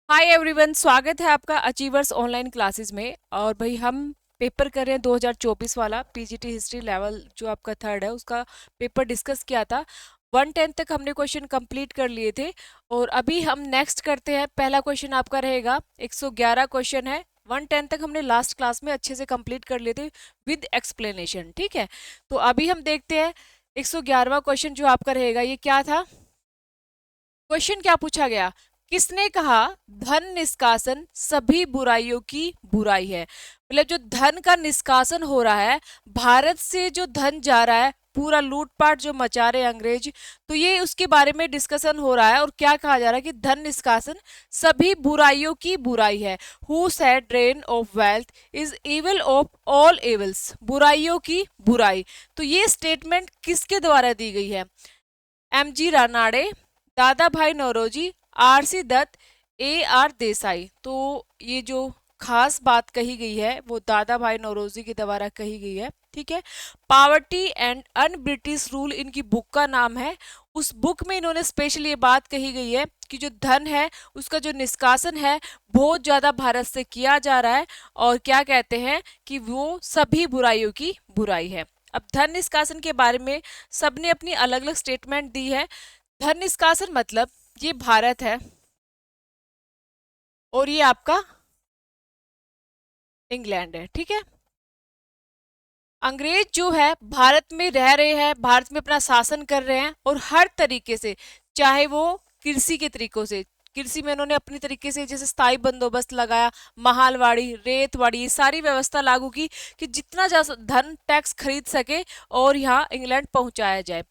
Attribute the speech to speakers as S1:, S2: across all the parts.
S1: Hi everyone, स्वागत है आपका अचीवर्स ऑनलाइन क्लासेस में। और भाई हम पेपर कर रहे हैं 2024 वाला पीजीटी हिस्ट्री लेवल जो आपका थर्ड है उसका पेपर डिस्कस किया था। 110 तक हमने क्वेश्चन कंप्लीट कर लिए थे और अभी हम नेक्स्ट करते हैं। पहला क्वेश्चन आपका रहेगा 111 क्वेश्चन है। 110 तक हमने लास्ट क्लास में अच्छे से कंप्लीट कर लिए थे विद एक्सप्लेनेशन। ठीक है, तो अभी हम देखते हैं 111वां क्वेश्चन जो आपका रहेगा। ये क्या था? क्वेश्चन क्या पूछा गया? किसने कहा धन निष्कासन सभी बुराइयों की बुराई है? मतलब जो धन का निष्कासन हो रहा है, भारत से जो धन जा रहा है, पूरा लूटपाट जो मचा रहे अंग्रेज, तो ये उसके बारे में डिस्कशन हो रहा है। और क्या कहा जा रहा है कि धन निष्कासन सभी बुराइयों की बुराई है। Who said drain of wealth is evil of all evils, बुराइयों की बुराई। तो ये स्टेटमेंट किसके द्वारा दी गई है? M G Ranade, Dadabhai Naoroji, R C Dutt, A R Desai. तो ये जो खास बात कही गई है वो दादा भाई नौरोजी के द्वारा कही गई है। ठीक है, poverty and un British rule इनकी बुक का नाम है। उस बुक में इन्होंने स्पेशली ये बात कही गई है कि जो धन है उसका जो निष्कासन है बहुत ज्यादा भारत से किया जा रहा है। और क्या कहते हैं कि वो सभी बुराइयों की बुराई है। अब धन निष्कासन के बारे में सबने अपनी अलग अलग स्टेटमेंट दी है। धन निष्कासन मतलब ये भारत है और ये आपका इंग्लैंड है। ठीक है, अंग्रेज जो है भारत में रह रहे हैं, भारत में अपना शासन कर रहे हैं और हर तरीके से, चाहे वो कृषि के तरीकों से, कृषि में उन्होंने अपनी तरीके से जैसे स्थायी बंदोबस्त लगाया, महालवाड़ी, रेतवाड़ी, ये सारी व्यवस्था लागू की कि जितना ज्यादा धन टैक्स खरीद सके और यहाँ इंग्लैंड पहुंचाया जाए।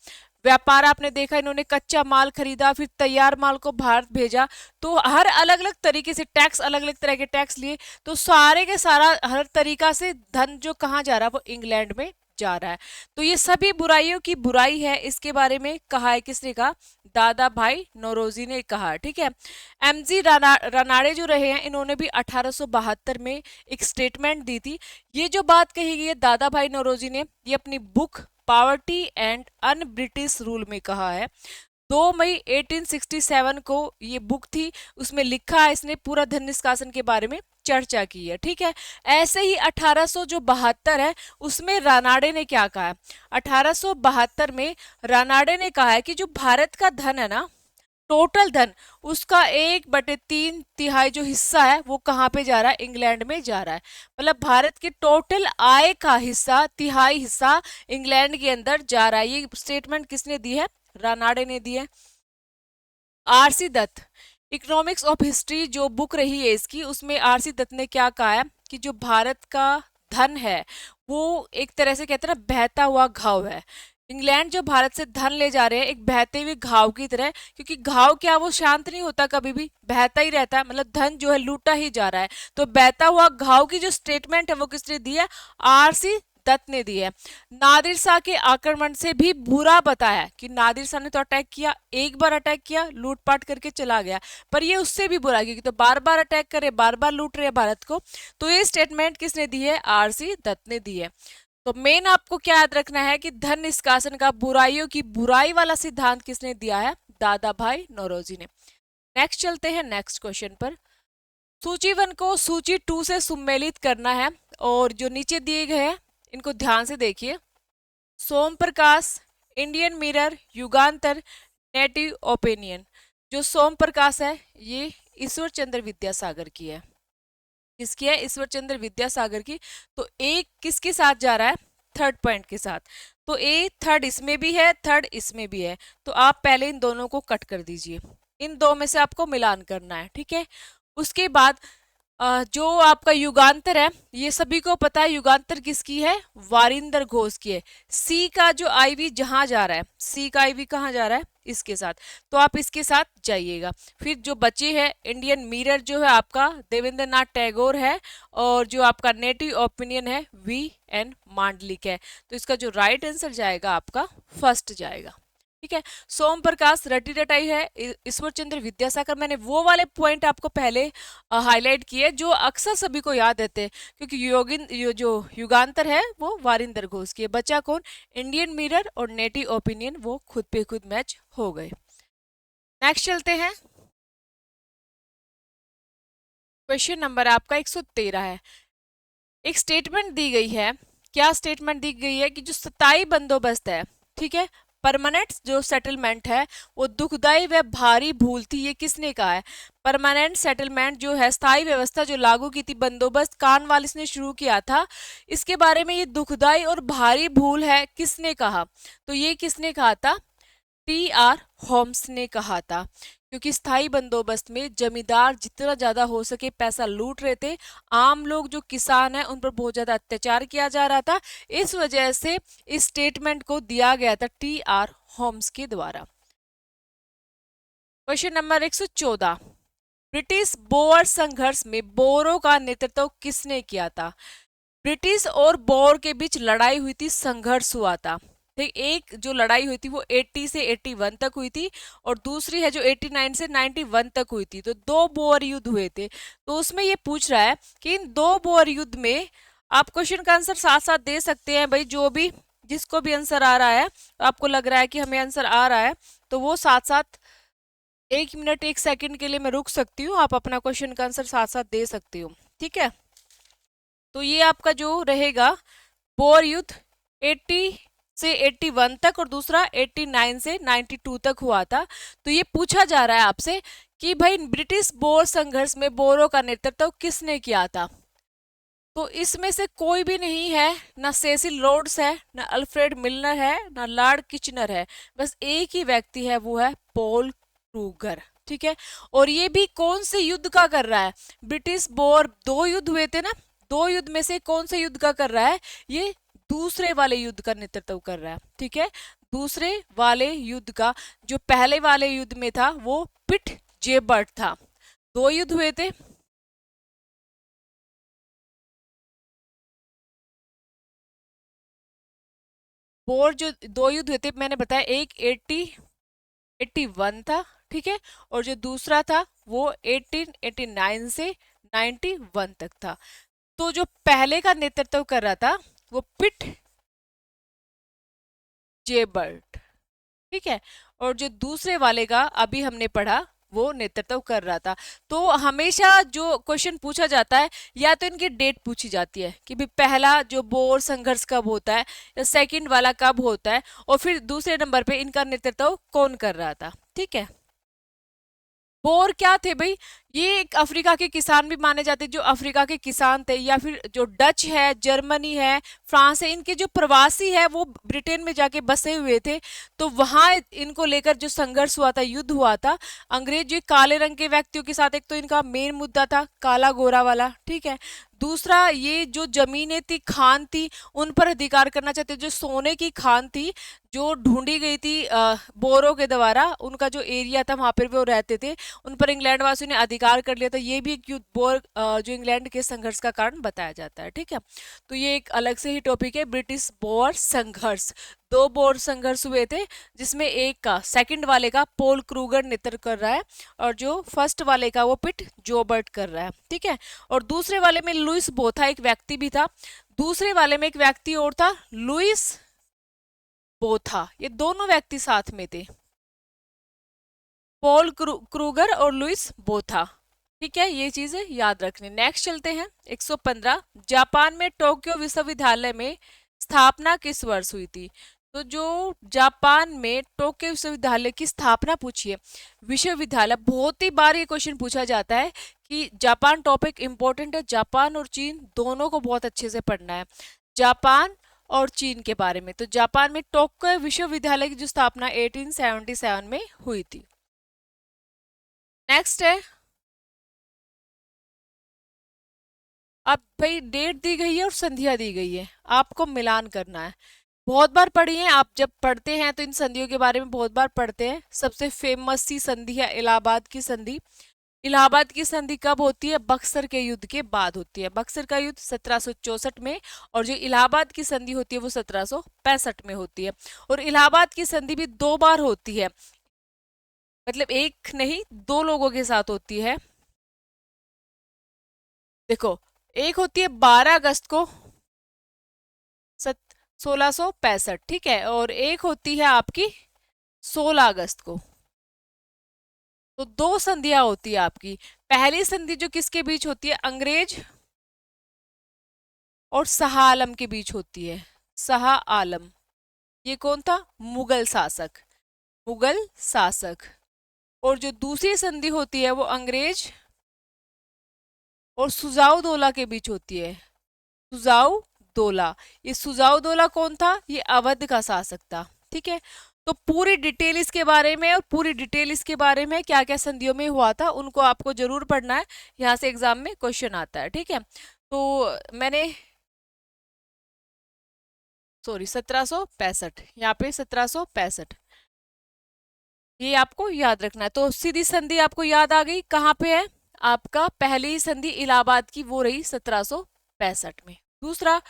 S1: व्यापार आपने देखा, इन्होंने कच्चा माल खरीदा, फिर तैयार माल को भारत भेजा। तो हर अलग अलग तरीके से टैक्स, अलग अलग तरह के टैक्स लिए। तो सारे के सारा हर तरीका से धन जो कहाँ जा रहा है वो इंग्लैंड में जा रहा है। तो ये सभी बुराइयों की बुराई है, इसके बारे में कहा है। किसने कहा? दादा भाई नौरोजी ने कहा। ठीक है, एमजी रानाडे जो रहे हैं इन्होंने भी 1872 में एक स्टेटमेंट दी थी। ये जो बात कही गई है दादा भाई नौरोजी ने, ये अपनी book poverty and un British rule में कहा है। 2 मई 1867 को ये बुक थी, उसमें लिखा है इसने, पूरा धन निष्कासन के बारे में चर्चा की है। ठीक है, ऐसे ही 1872 है उसमें रानाडे ने क्या कहा है? 1872 में रानाडे ने कहा है कि जो भारत का धन है ना, टोटल धन, उसका 1/3 जो हिस्सा है वो कहाँ पे जा रहा है? इंग्लैंड में जा रहा है। मतलब भारत के टोटल आय का हिस्सा, तिहाई हिस्सा इंग्लैंड के अंदर जा रहा है। ये स्टेटमेंट किसने दी है? रानाडे ने दी है। R C Dutt, economics of history जो बुक रही है इसकी, उसमें आरसी दत्त ने क्या कहा है कि जो भारत का धन है वो एक तरह से कहते हैं ना बहता हुआ घाव है। इंग्लैंड जो भारत से धन ले जा रहे हैं एक बहते हुए घाव की तरह, क्योंकि घाव क्या, वो शांत नहीं होता, कभी भी बहता ही रहता है, मतलब धन जो है लूटा ही जा रहा है। तो बहता हुआ घाव की जो स्टेटमेंट है वो किसने दी है? आरसी दत्त ने दी है। नादिर शाह के आक्रमण से भी बुरा बताया कि नादिर शाह ने तो अटैक किया, एक बार अटैक किया, लूटपाट करके चला गया, पर ये उससे भी बुरा क्योंकि तो बार बार अटैक करे, बार बार लूट रहे भारत को। तो ये स्टेटमेंट किसने दी है? आरसी दत्त ने दी है। तो मेन आपको क्या याद रखना है कि धन निष्कासन का बुराइयों की बुराई वाला सिद्धांत किसने दिया है? दादा भाई नौरोजी ने। नेक्स्ट चलते हैं नेक्स्ट क्वेश्चन पर। सूची 1 को सूची 2 से सुमेलित करना है और जो नीचे दिए गए हैं इनको ध्यान से देखिए। सोम प्रकाश, इंडियन मिरर, युगांतर, नेटिव ओपिनियन। जो सोम प्रकाश है ये ईश्वर चंद्र विद्यासागर की है। किसकी है? ईश्वर चंद्र विद्यासागर की। तो एक किसके साथ जा रहा है? थर्ड पॉइंट के साथ। तो ए थर्ड इसमें भी है, थर्ड इसमें भी है, तो आप पहले इन दोनों को कट कर दीजिए। इन दो में से आपको मिलान करना है। ठीक है, उसके बाद जो आपका युगांतर है, ये सभी को पता है युगांतर किसकी है? वारिंदर घोष की है। सी का जो आईवी जहां जा रहा है, सी का आईवी कहाँ जा रहा है? इसके साथ, तो आप इसके साथ जाइएगा। फिर जो बचे है इंडियन मिरर जो है आपका देवेंद्र नाथ टैगोर है, और जो आपका नेटिव ओपिनियन है वी एन मांडलिक है। तो इसका जो राइट आंसर जाएगा आपका फर्स्ट जाएगा। ठीक है, सोम प्रकाश रटी रटाई है, ईश्वर चंद्र विद्यासागर, मैंने वो वाले पॉइंट आपको पहले हाईलाइट किए जो अक्सर सभी को याद रहते हैं, क्योंकि जो युगांतर है वो वारिंदर घोष की है। बचा कौन? इंडियन मिरर और नेटिव ओपिनियन, वो खुद पे खुद मैच हो गए। नेक्स्ट चलते हैं। क्वेश्चन नंबर आपका 113 है। एक स्टेटमेंट दी गई है। क्या स्टेटमेंट दी गई है कि जो स्थायी बंदोबस्त है, ठीक है, परमानेंट जो सेटलमेंट है वो दुखदाई व भारी भूल थी, ये किसने कहा है? परमानेंट सेटलमेंट जो है, स्थायी व्यवस्था जो लागू की थी, बंदोबस्त कॉर्नवालिस ने शुरू किया था, इसके बारे में ये दुखदाई और भारी भूल है, किसने कहा? तो ये किसने कहा था? टी आर होम्स ने कहा था। क्योंकि स्थायी बंदोबस्त में जमींदार जितना ज्यादा हो सके पैसा लूट रहे थे, आम लोग जो किसान हैं उन पर बहुत ज्यादा अत्याचार किया जा रहा था, इस वजह से इस स्टेटमेंट को दिया गया था टी आर होम्स के द्वारा। क्वेश्चन नंबर 114, ब्रिटिश बोअर संघर्ष में बोरों का नेतृत्व किसने किया था? ब्रिटिश और बोर के बीच लड़ाई हुई थी, संघर्ष हुआ था। ठीक, एक जो लड़ाई हुई थी वो 80 से 81 तक हुई थी, और दूसरी है जो 89 से 91 तक हुई थी। तो दो बोअर युद्ध हुए थे। तो उसमें ये पूछ रहा है कि इन दो बोअर युद्ध में, आप क्वेश्चन का आंसर साथ साथ दे सकते हैं भाई, जो भी जिसको भी आंसर आ रहा है, तो आपको लग रहा है कि हमें आंसर आ रहा है, तो वो साथ साथ 1 मिनट 1 सेकंड के लिए मैं रुक सकती हूँ, आप अपना क्वेश्चन का आंसर साथ साथ दे सकती हो। ठीक है, तो ये आपका जो रहेगा, बोर युद्ध 80 से 81 तक और दूसरा 89 से 92 तक हुआ था। तो ये पूछा जा रहा है आपसे कि भाई ब्रिटिश बोर संघर्ष में बोरों का नेतृत्व किसने किया था? तो इसमें से कोई भी नहीं है, ना सेसिल रोड्स है, ना अल्फ्रेड मिलनर है, ना लॉर्ड किचनर है, बस एक ही व्यक्ति है, वो है पॉल क्रूगर। ठीक है, और ये भी कौन से युद्ध का कर रहा है? ब्रिटिश बोर, दो युद्ध हुए थे ना, दो युद्ध में से कौन से युद्ध का कर रहा है? ये दूसरे वाले युद्ध का नेतृत्व कर रहा है। ठीक है, दूसरे वाले युद्ध का। जो पहले वाले युद्ध में था वो पिट जेबर्ट था। दो युद्ध हुए थे। बोर जो दो युद्ध हुए थे मैंने बताया, एक 81 था, ठीक है, और जो दूसरा था वो 1889 से 91 तक था। तो जो पहले का नेतृत्व कर रहा था वो पिट जेबर्ट, ठीक है, और जो दूसरे वाले का अभी हमने पढ़ा वो नेतृत्व कर रहा था। तो हमेशा जो क्वेश्चन पूछा जाता है, या तो इनकी डेट पूछी जाती है कि भी पहला जो बोर संघर्ष कब होता है, या सेकंड वाला कब होता है, और फिर दूसरे नंबर पे इनका नेतृत्व कौन कर रहा था। ठीक है, बोर क्या थे भाई? ये एक अफ्रीका के किसान भी माने जाते, जो अफ्रीका के किसान थे, या फिर जो डच है, जर्मनी है, फ्रांस है, इनके जो प्रवासी है वो ब्रिटेन में जाके बसे हुए थे। तो वहां इनको लेकर जो संघर्ष हुआ था, युद्ध हुआ था, अंग्रेज जो काले रंग के व्यक्तियों के साथ, एक तो इनका मेन मुद्दा था काला गोरा वाला, ठीक है, दूसरा ये जो जमीनें थी, खान थी, उन पर अधिकार करना चाहते, जो सोने की खान थी जो ढूंढी गई थी बोरों के द्वारा, उनका जो एरिया था वहां पर वो रहते थे, उन पर इंग्लैंड वासियों ने अधिकार कर लिया था। ये भी एक युद्ध बोर जो इंग्लैंड के संघर्ष का कारण बताया जाता है। ठीक है, तो ये एक अलग से ही टॉपिक है, ब्रिटिश बोर संघर्ष। दो बोर संघर्ष हुए थे, जिसमें एक का, सेकंड वाले का पॉल क्रूगर नेतृत्व कर रहा है, और जो फर्स्ट वाले का वो पिट जोबर्ट कर रहा है। ठीक है, और दूसरे वाले में लुइस बोथा एक व्यक्ति भी था, दूसरे वाले में एक व्यक्ति और था, लुइस बोथा, ये दोनों व्यक्ति साथ में थे, पॉल क्रूगर और लुइस बोथा। ठीक है, ये चीजें याद रखनी। नेक्स्ट चलते हैं 115, जापान में टोक्यो विश्वविद्यालय में स्थापना किस वर्ष हुई थी? तो जो जापान में टोक्यो विश्वविद्यालय की स्थापना पूछी है, विश्वविद्यालय, बहुत ही बार ये क्वेश्चन पूछा जाता है कि जापान टॉपिक इंपॉर्टेंट है, जापान और चीन दोनों को बहुत अच्छे से पढ़ना है, जापान और चीन के बारे में। तो जापान में टोक्यो विश्वविद्यालय की जो स्थापना 1877 में हुई थी। नेक्स्ट है, अब भाई डेट दी गई है और संधिया दी गई है, आपको मिलान करना है। बहुत बार पढ़ी है आप, जब पढ़ते हैं तो इन संधियों के बारे में बहुत बार पढ़ते हैं। सबसे फेमस सी संधि है इलाहाबाद की संधि। इलाहाबाद की संधि कब होती है? बक्सर के युद्ध के बाद होती है। बक्सर का युद्ध 1764 में, और जो इलाहाबाद की संधि होती है वो 1765 में होती है। और इलाहाबाद की संधि भी दो बार होती है, मतलब एक नहीं, दो लोगों के साथ होती है। देखो, एक होती है 12 अगस्त को 1665, ठीक है, और एक होती है आपकी 16 अगस्त को। तो दो संधियां होती है आपकी। पहली संधि जो किसके बीच होती है, अंग्रेज और शाह आलम के बीच होती है। शाह आलम, ये कौन था, मुगल शासक, मुगल शासक। और जो दूसरी संधि होती है वो अंग्रेज और सुजाऊ दौला के बीच होती है। सुजाऊ दौला, ये सुजाऊ दौला कौन था, ये अवध का शासक था। ठीक है, तो पूरी डिटेल इसके बारे में और पूरी डिटेल इसके बारे में क्या क्या संधियों में हुआ था उनको आपको जरूर पढ़ना है, यहाँ से एग्जाम में क्वेश्चन आता है। ठीक है, तो मैंने सॉरी 1765, यहाँ पे 1765 ये आपको याद रखना है। तो सीधी संधि आपको याद आ गई, कहाँ पे है आपका, पहली संधि इलाहाबाद की वो रही 1765 में। दूसरा,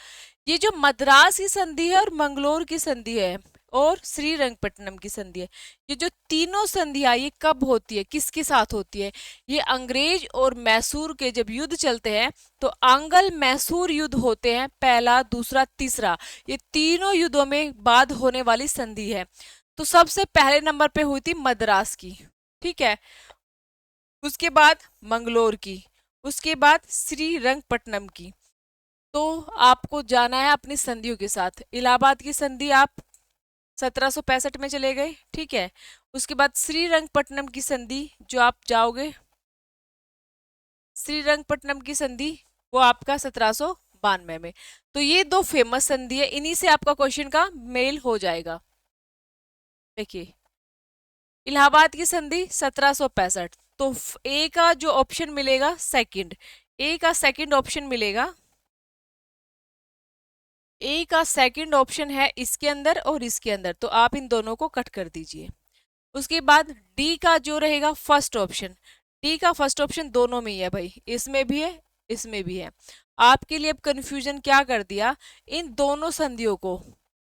S1: ये जो मद्रास की संधि है और मंगलोर की संधि है और श्रीरंगपट्टनम की संधि है, ये जो तीनों संधियां ये कब होती है, किसके साथ होती है, ये अंग्रेज और मैसूर के जब युद्ध चलते हैं तो आंगल मैसूर युद्ध होते हैं, पहला दूसरा तीसरा, ये तीनों युद्धों में बाद होने वाली संधि है। तो सबसे पहले नंबर पे हुई थी मद्रास की, ठीक है, उसके बाद मंगलोर की, उसके बाद श्रीरंगपट्टनम की। तो आपको जाना है अपनी संधियों के साथ। इलाहाबाद की संधि आप 1765 में चले गए, ठीक है, उसके बाद श्रीरंगपट्टनम की संधि जो आप जाओगे, श्रीरंगपट्टनम की संधि वो आपका 1792 में। तो ये दो फेमस संधि है, इन्हीं से आपका क्वेश्चन का मेल हो जाएगा। देखिए इलाहाबाद की संधि 1765, तो ए का जो ऑप्शन मिलेगा सेकंड, ए का सेकंड ऑप्शन मिलेगा, ए का सेकंड ऑप्शन है इसके अंदर और इसके अंदर, तो आप इन दोनों को कट कर दीजिए। उसके बाद डी का जो रहेगा फर्स्ट ऑप्शन, डी का फर्स्ट ऑप्शन दोनों में ही है भाई, इसमें भी है इसमें भी है। आपके लिए अब कंफ्यूजन क्या कर दिया, इन दोनों संधियों को,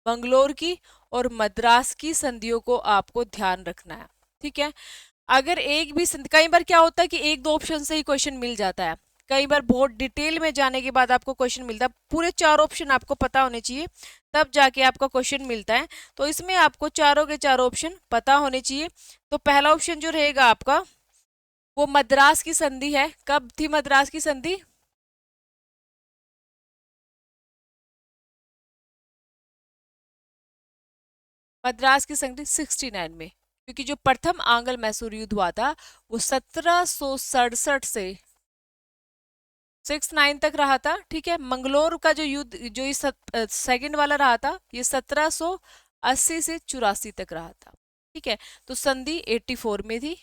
S1: बंगलोर की और मद्रास की संधियों को आपको ध्यान रखना है। ठीक है, अगर एक भी कई बार क्या होता है कि एक दो ऑप्शन से ही क्वेश्चन मिल जाता है, कई बार बहुत डिटेल में जाने के बाद आपको क्वेश्चन मिलता है, पूरे चार ऑप्शन आपको पता होने चाहिए तब जाके आपका क्वेश्चन मिलता है। तो इसमें आपको चारों के चारों ऑप्शन पता होने चाहिए। तो पहला ऑप्शन जो रहेगा आपका वो मद्रास की संधि है। कब थी मद्रास की संधि, मद्रास की संधि 69 में, क्योंकि जो प्रथम आंग्ल मैसूर युद्ध हुआ था वो 1767 से 69 तक रहा था। ठीक है, मंगलोर का जो युद्ध जो इस सेकंड वाला रहा था ये 1780 से 84 तक रहा था। ठीक है, तो संधि 84 में थी।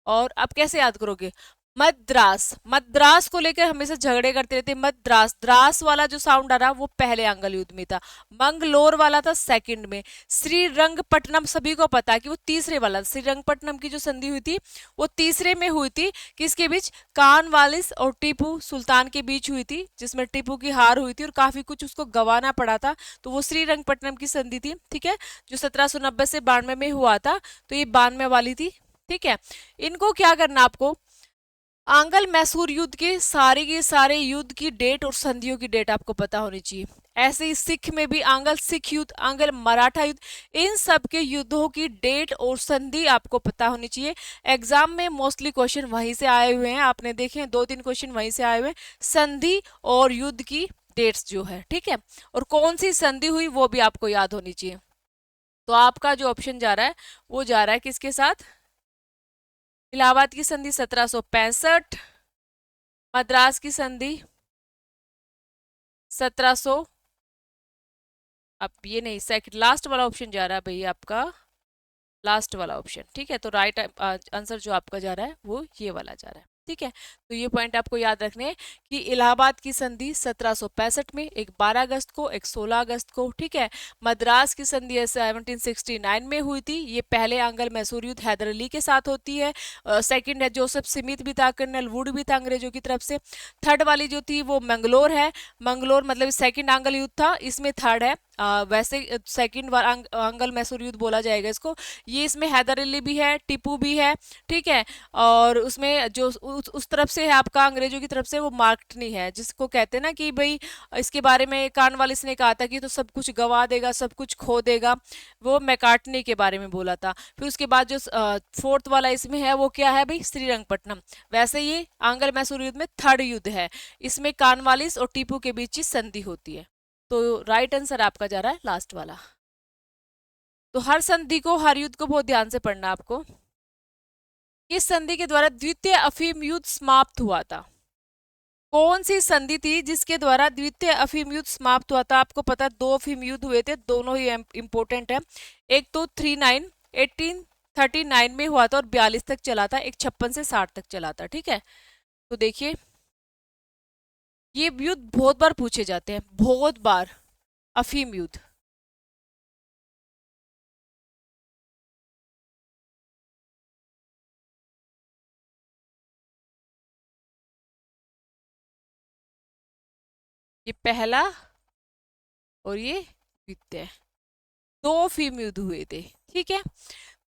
S1: और अब कैसे याद करोगे, मद्रास, मद्रास को लेकर हमेशा झगड़े करते रहते हैं। मद्रास, द्रास वाला जो साउंड आ रहा वो पहले आंग्ल युद्ध में था, मंगलोर वाला था सेकंड में, श्रीरंगपट्टनम सभी को पता है कि वो तीसरे वाला, श्रीरंगपट्टनम की जो संधि हुई थी वो तीसरे में हुई थी। किसके बीच, कानवालिस और टीपू सुल्तान के बीच हुई थी, जिसमें टीपू की हार हुई थी और काफी कुछ उसको गंवाना पड़ा था, तो वो श्रीरंगपट्टनम की संधि थी। ठीक है, जो 1790 से 92 में हुआ था, तो ये 92 वाली थी। ठीक है, इनको क्या करना आपको, आंगल मैसूर युद्ध के सारे युद्ध की डेट और संधियों की डेट आपको पता होनी चाहिए। ऐसे ही सिख में भी आंगल सिख युद्ध, आंगल मराठा युद्ध, इन सब के युद्धों की डेट और संधि आपको पता होनी चाहिए। एग्जाम में मोस्टली क्वेश्चन वहीं से आए हुए हैं, आपने देखे हैं 2-3 क्वेश्चन वहीं से आए हुए हैं, संधि और युद्ध की डेट्स जो है। ठीक है, और कौन सी संधि हुई वो भी आपको याद होनी चाहिए। तो आपका जो ऑप्शन जा रहा है वो जा रहा है किसके साथ, इलाहाबाद की संधि 1765, मद्रास की संधि 1700, अब ये नहीं, सेकंड लास्ट वाला ऑप्शन जा रहा है भैया आपका, लास्ट वाला ऑप्शन। ठीक है, तो राइट आंसर जो आपका जा रहा है वो ये वाला जा रहा है। ठीक है, तो ये पॉइंट आपको याद रखने हैं कि इलाहाबाद की संधि 1765 में, एक 12 अगस्त को, एक 16 अगस्त को। ठीक है, मद्रास की संधि 1769 में हुई थी, ये पहले आंग्ल मैसूर युद्ध हैदर अली के साथ होती है। सेकंड है जोसेफ स्मिथ भी था, कर्नल वुड भी था अंग्रेजों की तरफ से। थर्ड वाली जो थी वो मंगलोर है, मंगलोर मतलब सेकंड आंग्ल युद्ध था, इसमें थर्ड है वैसे सेकंड बार अंगल मैसूर युद्ध बोला जाएगा इसको। ये इसमें हैदर अली भी है, टीपू भी है, ठीक है। और उसमें जो उस तरफ से है आपका, अंग्रेजों की तरफ से, वो मार्क्ड नहीं है, जिसको कहते हैं ना कि भाई इसके बारे में कार्नवालिस ने कहा था कि तो सब कुछ गवा देगा, सब कुछ खो देगा, वो मैकार्टनी के बारे में बोला था। फिर उसके बाद जो फोर्थ वाला इसमें है वो क्या है भाई, श्रीरंगपट्टनम। वैसे ये आंग्ल मैसूर युद्ध में थर्ड युद्ध है, इसमें कार्नवालिस और टीपू के बीच ही संधि होती है। तो राइट आंसर आपका जा रहा है लास्ट वाला। तो हर संधि को, हर युद्ध को बहुत ध्यान से पढ़ना आपको। किस संधि के द्वारा द्वितीय अफीम युद्ध समाप्त हुआ था? कौन सी संधि थी जिसके द्वारा द्वितीय अफीम युद्ध समाप्त हुआ था? आपको पता है 2 अफीम युद्ध हुए थे, दोनों ही इंपॉर्टेंट है। एक तो 1839 में हुआ था और 42 तक चला था, एक 56 से 60 तक चला था, ठीक है। तो देखिए ये युद्ध बहुत बार पूछे जाते हैं, बहुत बार। अफीम युद्ध, ये पहला और ये द्वितीय, 2 अफीम युद्ध हुए थे, ठीक है।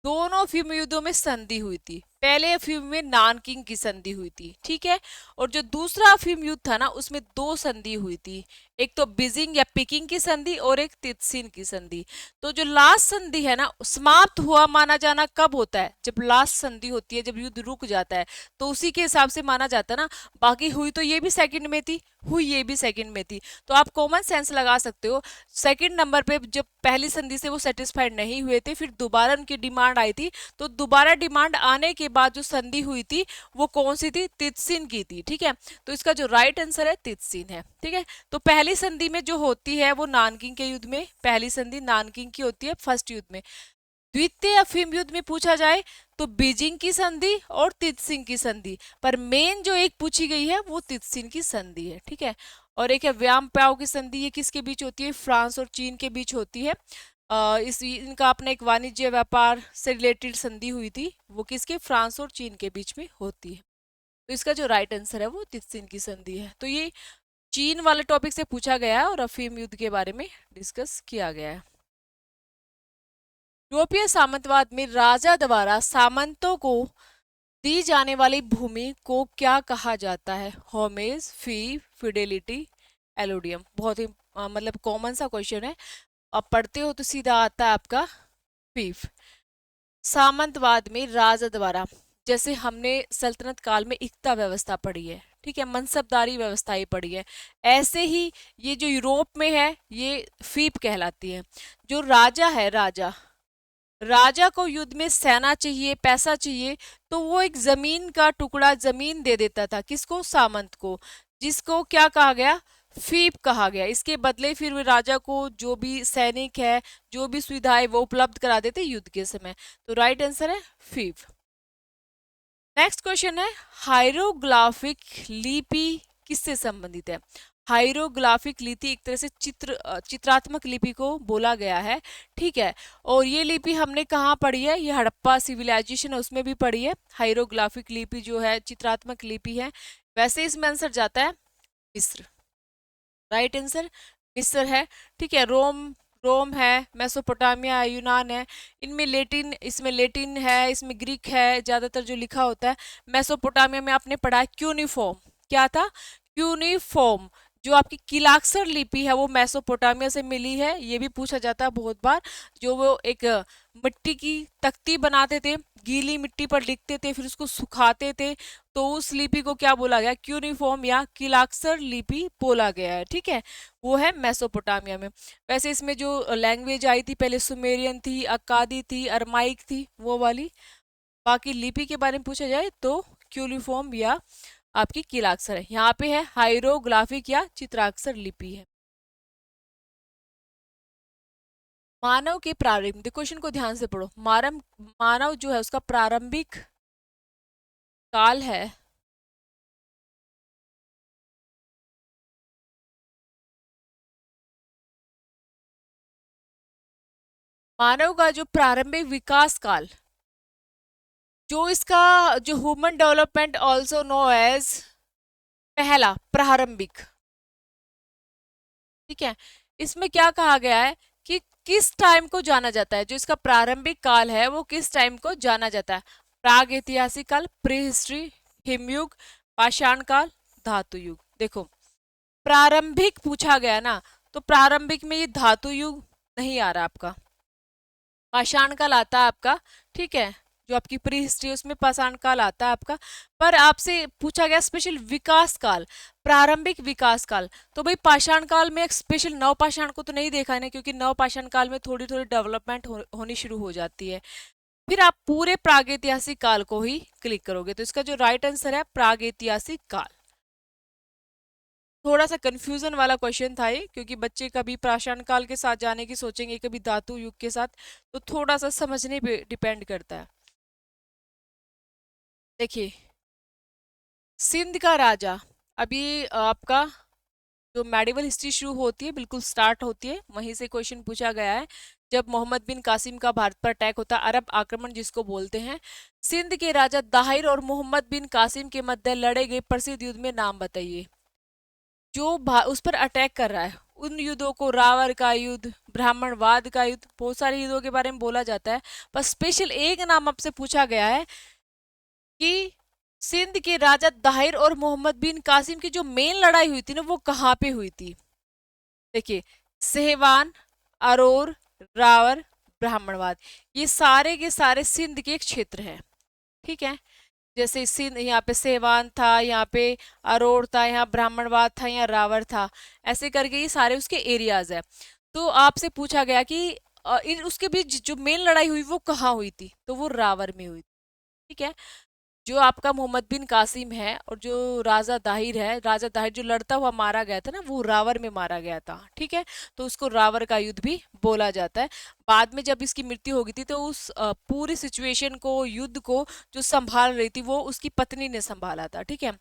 S1: दोनों अफीम युद्धों में संधि हुई थी। पहले अफीम में नानकिंग की संधि हुई थी, ठीक है। और जो दूसरा अफीम युद्ध था ना, उसमें 2 संधि हुई थी, एक तो बीजिंग या पिकिंग की संधि और एक तित्सिन की संधि। तो जो लास्ट संधि है ना, समाप्त हुआ माना जाना कब होता है? जब लास्ट संधि होती है, जब युद्ध रुक जाता है, तो उसी के हिसाब से माना जाता है ना। बाकी हुई तो ये भी सेकंड में थी, हुई ये भी सेकंड में थी, तो आप कॉमन सेंस लगा सकते हो। सेकंड नंबर पे जब पहली संधि से वो सेटिस्फाइड नहीं हुए थे, फिर दोबारा उनकी डिमांड आई थी, तो दोबारा डिमांड आने के बाद जो संधि हुई थी वो कौन सी थी? तित्सिन की थी, ठीक है। तो इसका जो राइट आंसर है तित्सिन है, ठीक है। तो पहली संधि में जो होती है वो नानकिंग के युद्ध में, पहली संधि नानकिंग की होती है फर्स्ट युद्ध में। द्वितीय अफीम युद्ध में पूछा जाए तो बीजिंग की संधि और तित्सिन की संधि, पर मेन जो एक पूछी गई है वो तित्सिन की संधि है, ठीक है। और एक है व्यामप्याओ की संधि, ये किसके बीच होती है? फ्रांस और चीन के बीच होती है। इस इनका अपना एक वाणिज्य व्यापार से रिलेटेड संधि हुई थी, वो किसके? फ्रांस और चीन के बीच में होती है। तो इसका जो राइट आंसर है वो तित्सिन की संधि है। तो ये चीन वाले टॉपिक से पूछा गया है और अफीम युद्ध के बारे में डिस्कस किया गया है। यूरोपीय सामंतवाद में राजा द्वारा सामंतों को दी जाने वाली भूमि को क्या कहा जाता है? होमेज, फी, फिडेलिटी, एलोडियम। बहुत ही मतलब कॉमन सा क्वेश्चन है, आप पढ़ते हो तो सीधा आता है आपका फीफ। सामंतवाद में राजा द्वारा, जैसे हमने सल्तनत काल में इक्ता व्यवस्था पढ़ी है, ठीक है, मनसबदारी व्यवस्था ही पढ़ी है, ऐसे ही ये जो यूरोप में है ये फीप कहलाती है। जो राजा है, राजा, राजा को युद्ध में सेना चाहिए, पैसा चाहिए, तो वो एक जमीन का टुकड़ा, जमीन दे देता था, किसको? सामंत को, जिसको क्या कहा गया? फीप कहा गया। इसके बदले फिर वो राजा को जो भी सैनिक है, जो भी सुविधाएं वो उपलब्ध करा देते युद्ध के समय। तो राइट आंसर है फीप। नेक्स्ट क्वेश्चन है, हायरोग्राफिक लिपि किससे संबंधित है? हायरोग्राफिक लिपि एक तरह से चित्रात्मक लिपि को बोला गया है, ठीक है। और ये लिपि हमने कहाँ पढ़ी है? ये हड़प्पा सिविलाइजेशन है उसमें भी पढ़ी है। हायरोग्राफिक लिपि जो है चित्रात्मक लिपि है। वैसे इसमें आंसर जाता है मिस्र, राइट आंसर मिस्र है, ठीक है। रोम, रोम है, मेसोपोटामिया है, यूनान है, इनमें लेटिन, इसमें लेटिन है, इसमें ग्रीक है, ज्यादातर जो लिखा होता है। मेसोपोटामिया में आपने पढ़ा है क्यूनिफॉर्म, क्या था? क्यूनिफॉर्म। जो आपकी किलाक्सर लिपि है वो मेसोपोटामिया से मिली है, ये भी पूछा जाता है बहुत बार। जो वो एक मिट्टी की तख्ती बनाते थे, गीली मिट्टी पर लिखते थे, फिर उसको सुखाते थे, तो उस लिपि को क्या बोला गया? क्यूनिफॉर्म या किलाक्सर लिपि बोला गया है, ठीक है। वो है मेसोपोटामिया में। वैसे इसमें जो लैंग्वेज आई थी पहले सुमेरियन थी, अक्कादी थी, अरमाइक थी, वो वाली। बाकी लिपि के बारे में पूछा जाए तो क्यूनिफॉर्म या आपकी कीलाक्षर है। यहाँ पे है हाइरोग्राफिक या चित्राक्षर लिपि है। मानव के प्रारंभिक, क्वेश्चन को ध्यान से पढ़ो। मानव जो है उसका प्रारंभिक काल है, मानव का जो प्रारंभिक विकास काल, जो इसका जो human development also know as पहला प्रारंभिक, ठीक है। इसमें क्या कहा गया है कि किस टाइम को जाना जाता है, जो इसका प्रारंभिक काल है वो किस टाइम को जाना जाता है। प्राग ऐतिहासिक काल, प्री हिस्ट्री, हिमयुग, पाषाण काल, धातु युग। देखो प्रारंभिक पूछा गया ना, तो प्रारंभिक में ये धातु युग नहीं आ रहा आपका, पाषाण काल आता है आपका, ठीक है, जो आपकी प्री हिस्ट्री है उसमें पाषाण काल आता है आपका। पर आपसे पूछा गया स्पेशल विकास काल, प्रारंभिक विकास काल, तो भाई पाषाण काल में एक स्पेशल नवपाषाण को तो नहीं देखा है ना, क्योंकि नवपाषाण काल में थोड़ी थोड़ी डेवलपमेंट होनी शुरू हो जाती है। फिर आप पूरे प्रागैतिहासिक काल को ही क्लिक करोगे, तो इसका जो राइट आंसर है प्रागैतिहासिक काल। थोड़ा सा कंफ्यूजन वाला क्वेश्चन था ये, क्योंकि बच्चे कभी पाषाण काल के साथ जाने की सोचेंगे, कभी धातु युग के साथ, तो थोड़ा सा समझने पे डिपेंड करता है। देखिए सिंध का राजा, अभी आपका जो मेडिवल हिस्ट्री शुरू होती है, बिल्कुल स्टार्ट होती है, वहीं से क्वेश्चन पूछा गया है। जब मोहम्मद बिन कासिम का भारत पर अटैक होता है, अरब आक्रमण जिसको बोलते हैं, सिंध के राजा दाहिर और मोहम्मद बिन कासिम के मध्य लड़े गए प्रसिद्ध युद्ध में नाम बताइए। जो उस पर अटैक कर रहा है, उन युद्धों को रावर का युद्ध, ब्राह्मणवाद का युद्ध, बहुत सारे युद्धों के बारे में बोला जाता है, पर स्पेशल एक नाम आपसे पूछा गया है कि सिंध के राजा दाहिर और मोहम्मद बिन कासिम की जो मेन लड़ाई हुई थी ना, वो कहाँ पे हुई थी। देखिए सेहवान, अरोर, रावर, ब्राह्मणवाद, ये सारे के सारे सिंध के एक क्षेत्र है, ठीक है। जैसे सिंध, यहाँ पे सेवान था, यहाँ पे अरोड़ था, यहाँ ब्राह्मणवाद था, यहाँ रावर था, ऐसे करके ये सारे उसके एरियाज है। तो आपसे पूछा गया कि इन उसके बीच जो मेन लड़ाई हुई वो कहाँ हुई थी, तो वो रावर में हुई, ठीक है। जो आपका मोहम्मद बिन कासिम है और जो राजा दाहिर है, राजा दाहिर जो लड़ता हुआ मारा गया था ना, वो रावर में मारा गया था, ठीक है। तो उसको रावर का युद्ध भी बोला जाता है। बाद में जब इसकी मृत्यु हो गई थी, तो उस पूरी सिचुएशन को, युद्ध को जो संभाल रही थी वो उसकी पत्नी ने संभाला था, ठीक है।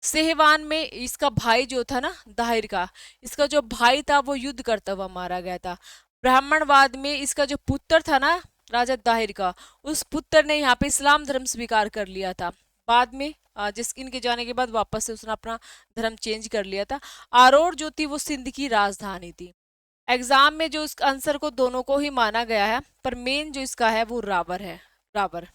S1: सेहवान में इसका भाई जो था ना दाहिर का, इसका जो भाई था वो युद्ध करता हुआ मारा गया था। ब्राह्मणवाद में इसका जो पुत्र था ना राजा दाहिर का, उस पुत्र ने यहाँ पे इस्लाम धर्म स्वीकार कर लिया था। बाद में जिस इनके जाने के बाद वापस से उसने अपना धर्म चेंज कर लिया था। आरोर जो थी वो सिंध की राजधानी थी। एग्जाम में जो इसका आंसर को दोनों को ही माना गया है, पर मेन जो इसका है वो रावर है, रावर।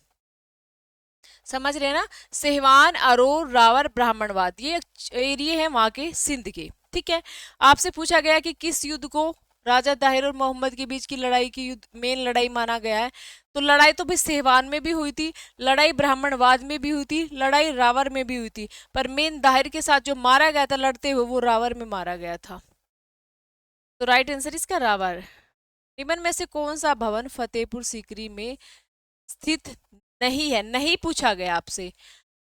S1: समझ रहे हैं ना, सेहवान, अरोर, रावर, ब्राह्मणवाद, ये एरिया है वहां के सिंध के, ठीक है। आपसे पूछा गया कि किस युद्ध को राजा दाहिर और मोहम्मद के बीच की लड़ाई की युद्ध, मेन लड़ाई माना गया है, तो लड़ाई तो भी सेहवान में भी हुई थी, लड़ाई ब्राह्मणवाद में भी हुई थी, लड़ाई रावर में भी हुई थी, पर मेन दाहिर के साथ जो मारा गया था लड़ते हुए, वो रावर में मारा गया था। तो राइट आंसर इसका रावर। निम्न में से कौन सा भवन फतेहपुर सीकरी में स्थित नहीं है, नहीं पूछा गया आपसे।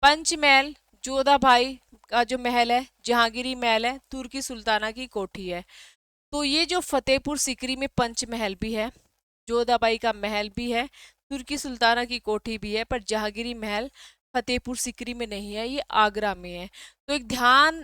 S1: पंचमहल, जोधा भाई का जो महल है, जहांगीरी महल है, तुर्की सुल्ताना की कोठी है। तो ये जो फतेहपुर सीकरी में पंचमहल भी है, जोधाबाई का महल भी है, तुर्की सुल्ताना की कोठी भी है, पर जहांगीरी महल फतेहपुर सीकरी में नहीं है, ये आगरा में है। तो एक ध्यान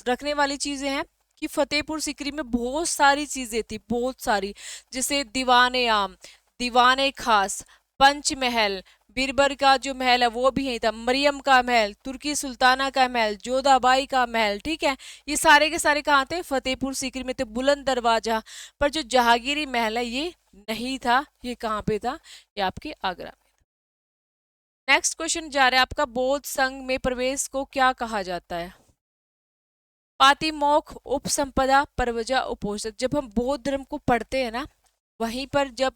S1: रखने वाली चीजें हैं कि फतेहपुर सीकरी में बहुत सारी चीजें थी, बहुत सारी, जैसे दीवाने आम, दीवाने खास, पंचमहल, बीरबल का जो महल है वो भी यही था, मरियम का महल, तुर्की सुल्ताना का महल, जोधाबाई का महल, ठीक है। ये सारे के सारे कहाँ थे, फतेहपुर सीकरी में थे। बुलंद दरवाजा, पर जो जहांगीरी महल है ये नहीं था, ये कहाँ पे था, ये आपके आगरा में। नेक्स्ट क्वेश्चन जा रहा है आपका, बौद्ध संघ में प्रवेश को क्या कहा जाता है। पातिमोक्ष, उपसंपदा, परवजा, उपोषद। जब हम बौद्ध धर्म को पढ़ते हैं ना, वहीं पर जब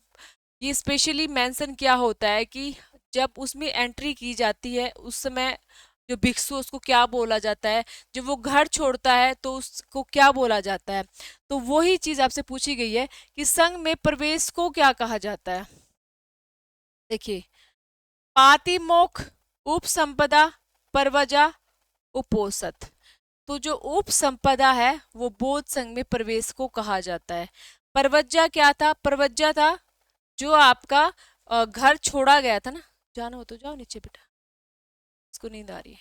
S1: ये स्पेशली मेंशन किया होता है कि जब उसमें एंट्री की जाती है उस समय जो भिक्षु उसको क्या बोला जाता है, जब वो घर छोड़ता है तो उसको क्या बोला जाता है। तो वही चीज आपसे पूछी गई है कि संघ में प्रवेश को क्या कहा जाता है। देखिए पातिमोक्ष, उपसंपदा, परवजा, उपोषद। तो जो उपसंपदा है वो बौद्ध संघ में प्रवेश को कहा जाता है। परवज्जा क्या था, परवज्जा था जो आपका घर छोड़ा गया था ना, जाना हो तो जाओ नीचे बेटा, इसको नींद आ रही है।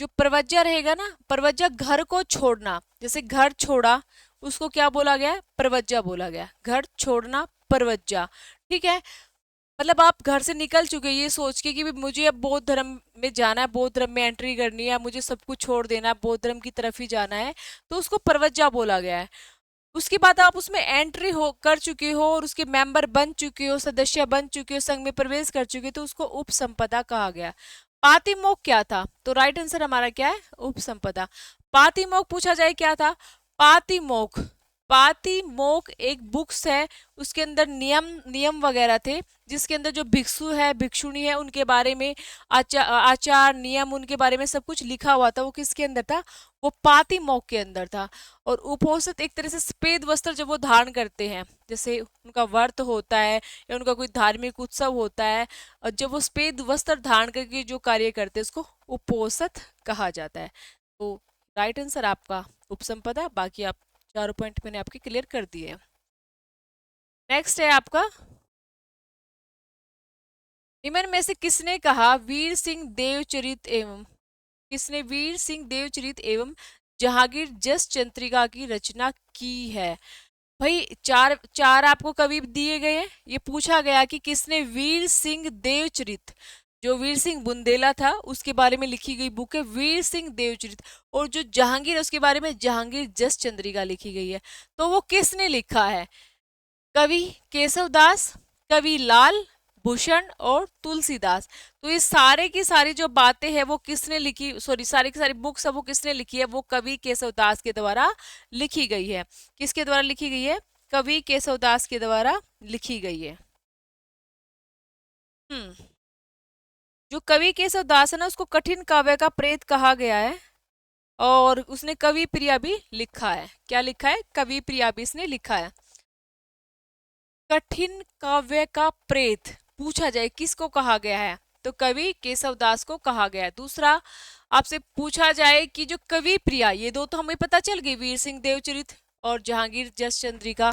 S1: जो प्रवज्जा रहेगा ना, प्रवज्जा घर को छोड़ना, जैसे घर छोड़ा उसको क्या बोला गया, प्रवज्जा बोला गया, घर छोड़ना प्रवज्जा, ठीक है। मतलब आप घर से निकल चुके ये सोच के कि भी मुझे अब बौद्ध धर्म में जाना है, बौद्ध धर्म में एंट्री करनी है, मुझे सब कुछ छोड़ देना है, बौद्ध धर्म की तरफ ही जाना है, तो उसको प्रवज्जा बोला गया है। उसके बाद आप उसमें एंट्री हो कर चुके हो और उसके मेंबर बन चुके हो, सदस्य बन चुके हो, संघ में प्रवेश कर चुके हो, तो उसको उपसंपदा कहा गया। पातिमोक्ष क्या था? तो राइट आंसर हमारा क्या है? उपसंपदा। पातिमोक्ष पूछा जाए क्या था? पातिमोक्ष, पातिमोक्ष एक बुक्स है, उसके अंदर नियम नियम वगैरह थे, जिसके अंदर जो भिक्षु है भिक्षुणी है उनके बारे में आचार नियम उनके बारे में सब कुछ लिखा हुआ था। वो किसके अंदर था? वो पातिमोक्ष के अंदर था। और उपोषित एक तरह से सफेद वस्त्र जब वो धारण करते हैं, जैसे उनका व्रत होता है या उनका कोई धार्मिक उत्सव होता है, और जब वो सफेद वस्त्र धारण करके जो कार्य करते हैं उसको उपोषित कहा जाता है। तो राइट आंसर आपका उपसंपदा। बाकी आप चारों पॉइंट मैंने आपके क्लियर कर दिए। नेक्स्ट है आपका, निम्न में से किसने कहा वीर सिंह देवचरित एवं, किसने वीर सिंह देवचरित एवं जहांगीर जस चंद्रिका की रचना की है? भाई चार चार आपको कवि दिए गए हैं, ये पूछा गया कि किसने वीर सिंह देवचरित, जो वीर सिंह बुंदेला था उसके बारे में लिखी गई बुक है वीर सिंह देवचरित, और जो जहांगीर है उसके बारे में जहांगीर जस चंद्रिका लिखी गई है। तो वो किसने लिखा है? कवि केशवदास, कवि लाल भूषण और तुलसीदास। तो ये सारे की सारी जो बातें हैं वो किसने लिखी, सॉरी सारी की सारी बुक्स है वो किसने लिखी है? वो कवि केशवदास के द्वारा लिखी गई है। किसके द्वारा लिखी गई है? कवि केशवदास के द्वारा लिखी गई है। हम्म, जो कवि केशवदास है ना उसको कठिन काव्य का प्रेत कहा गया है, और उसने कवि प्रिया भी लिखा है। क्या लिखा है? कवि प्रिया भी इसने लिखा है। कठिन काव्य का प्रेत पूछा जाए किसको कहा गया है? तो कवि केशवदास को कहा गया है। दूसरा आपसे पूछा जाए कि जो कवि प्रिया, ये दो तो हमें पता चल गई, वीर सिंह देवचरित और जहांगीर जस चंद्रिका।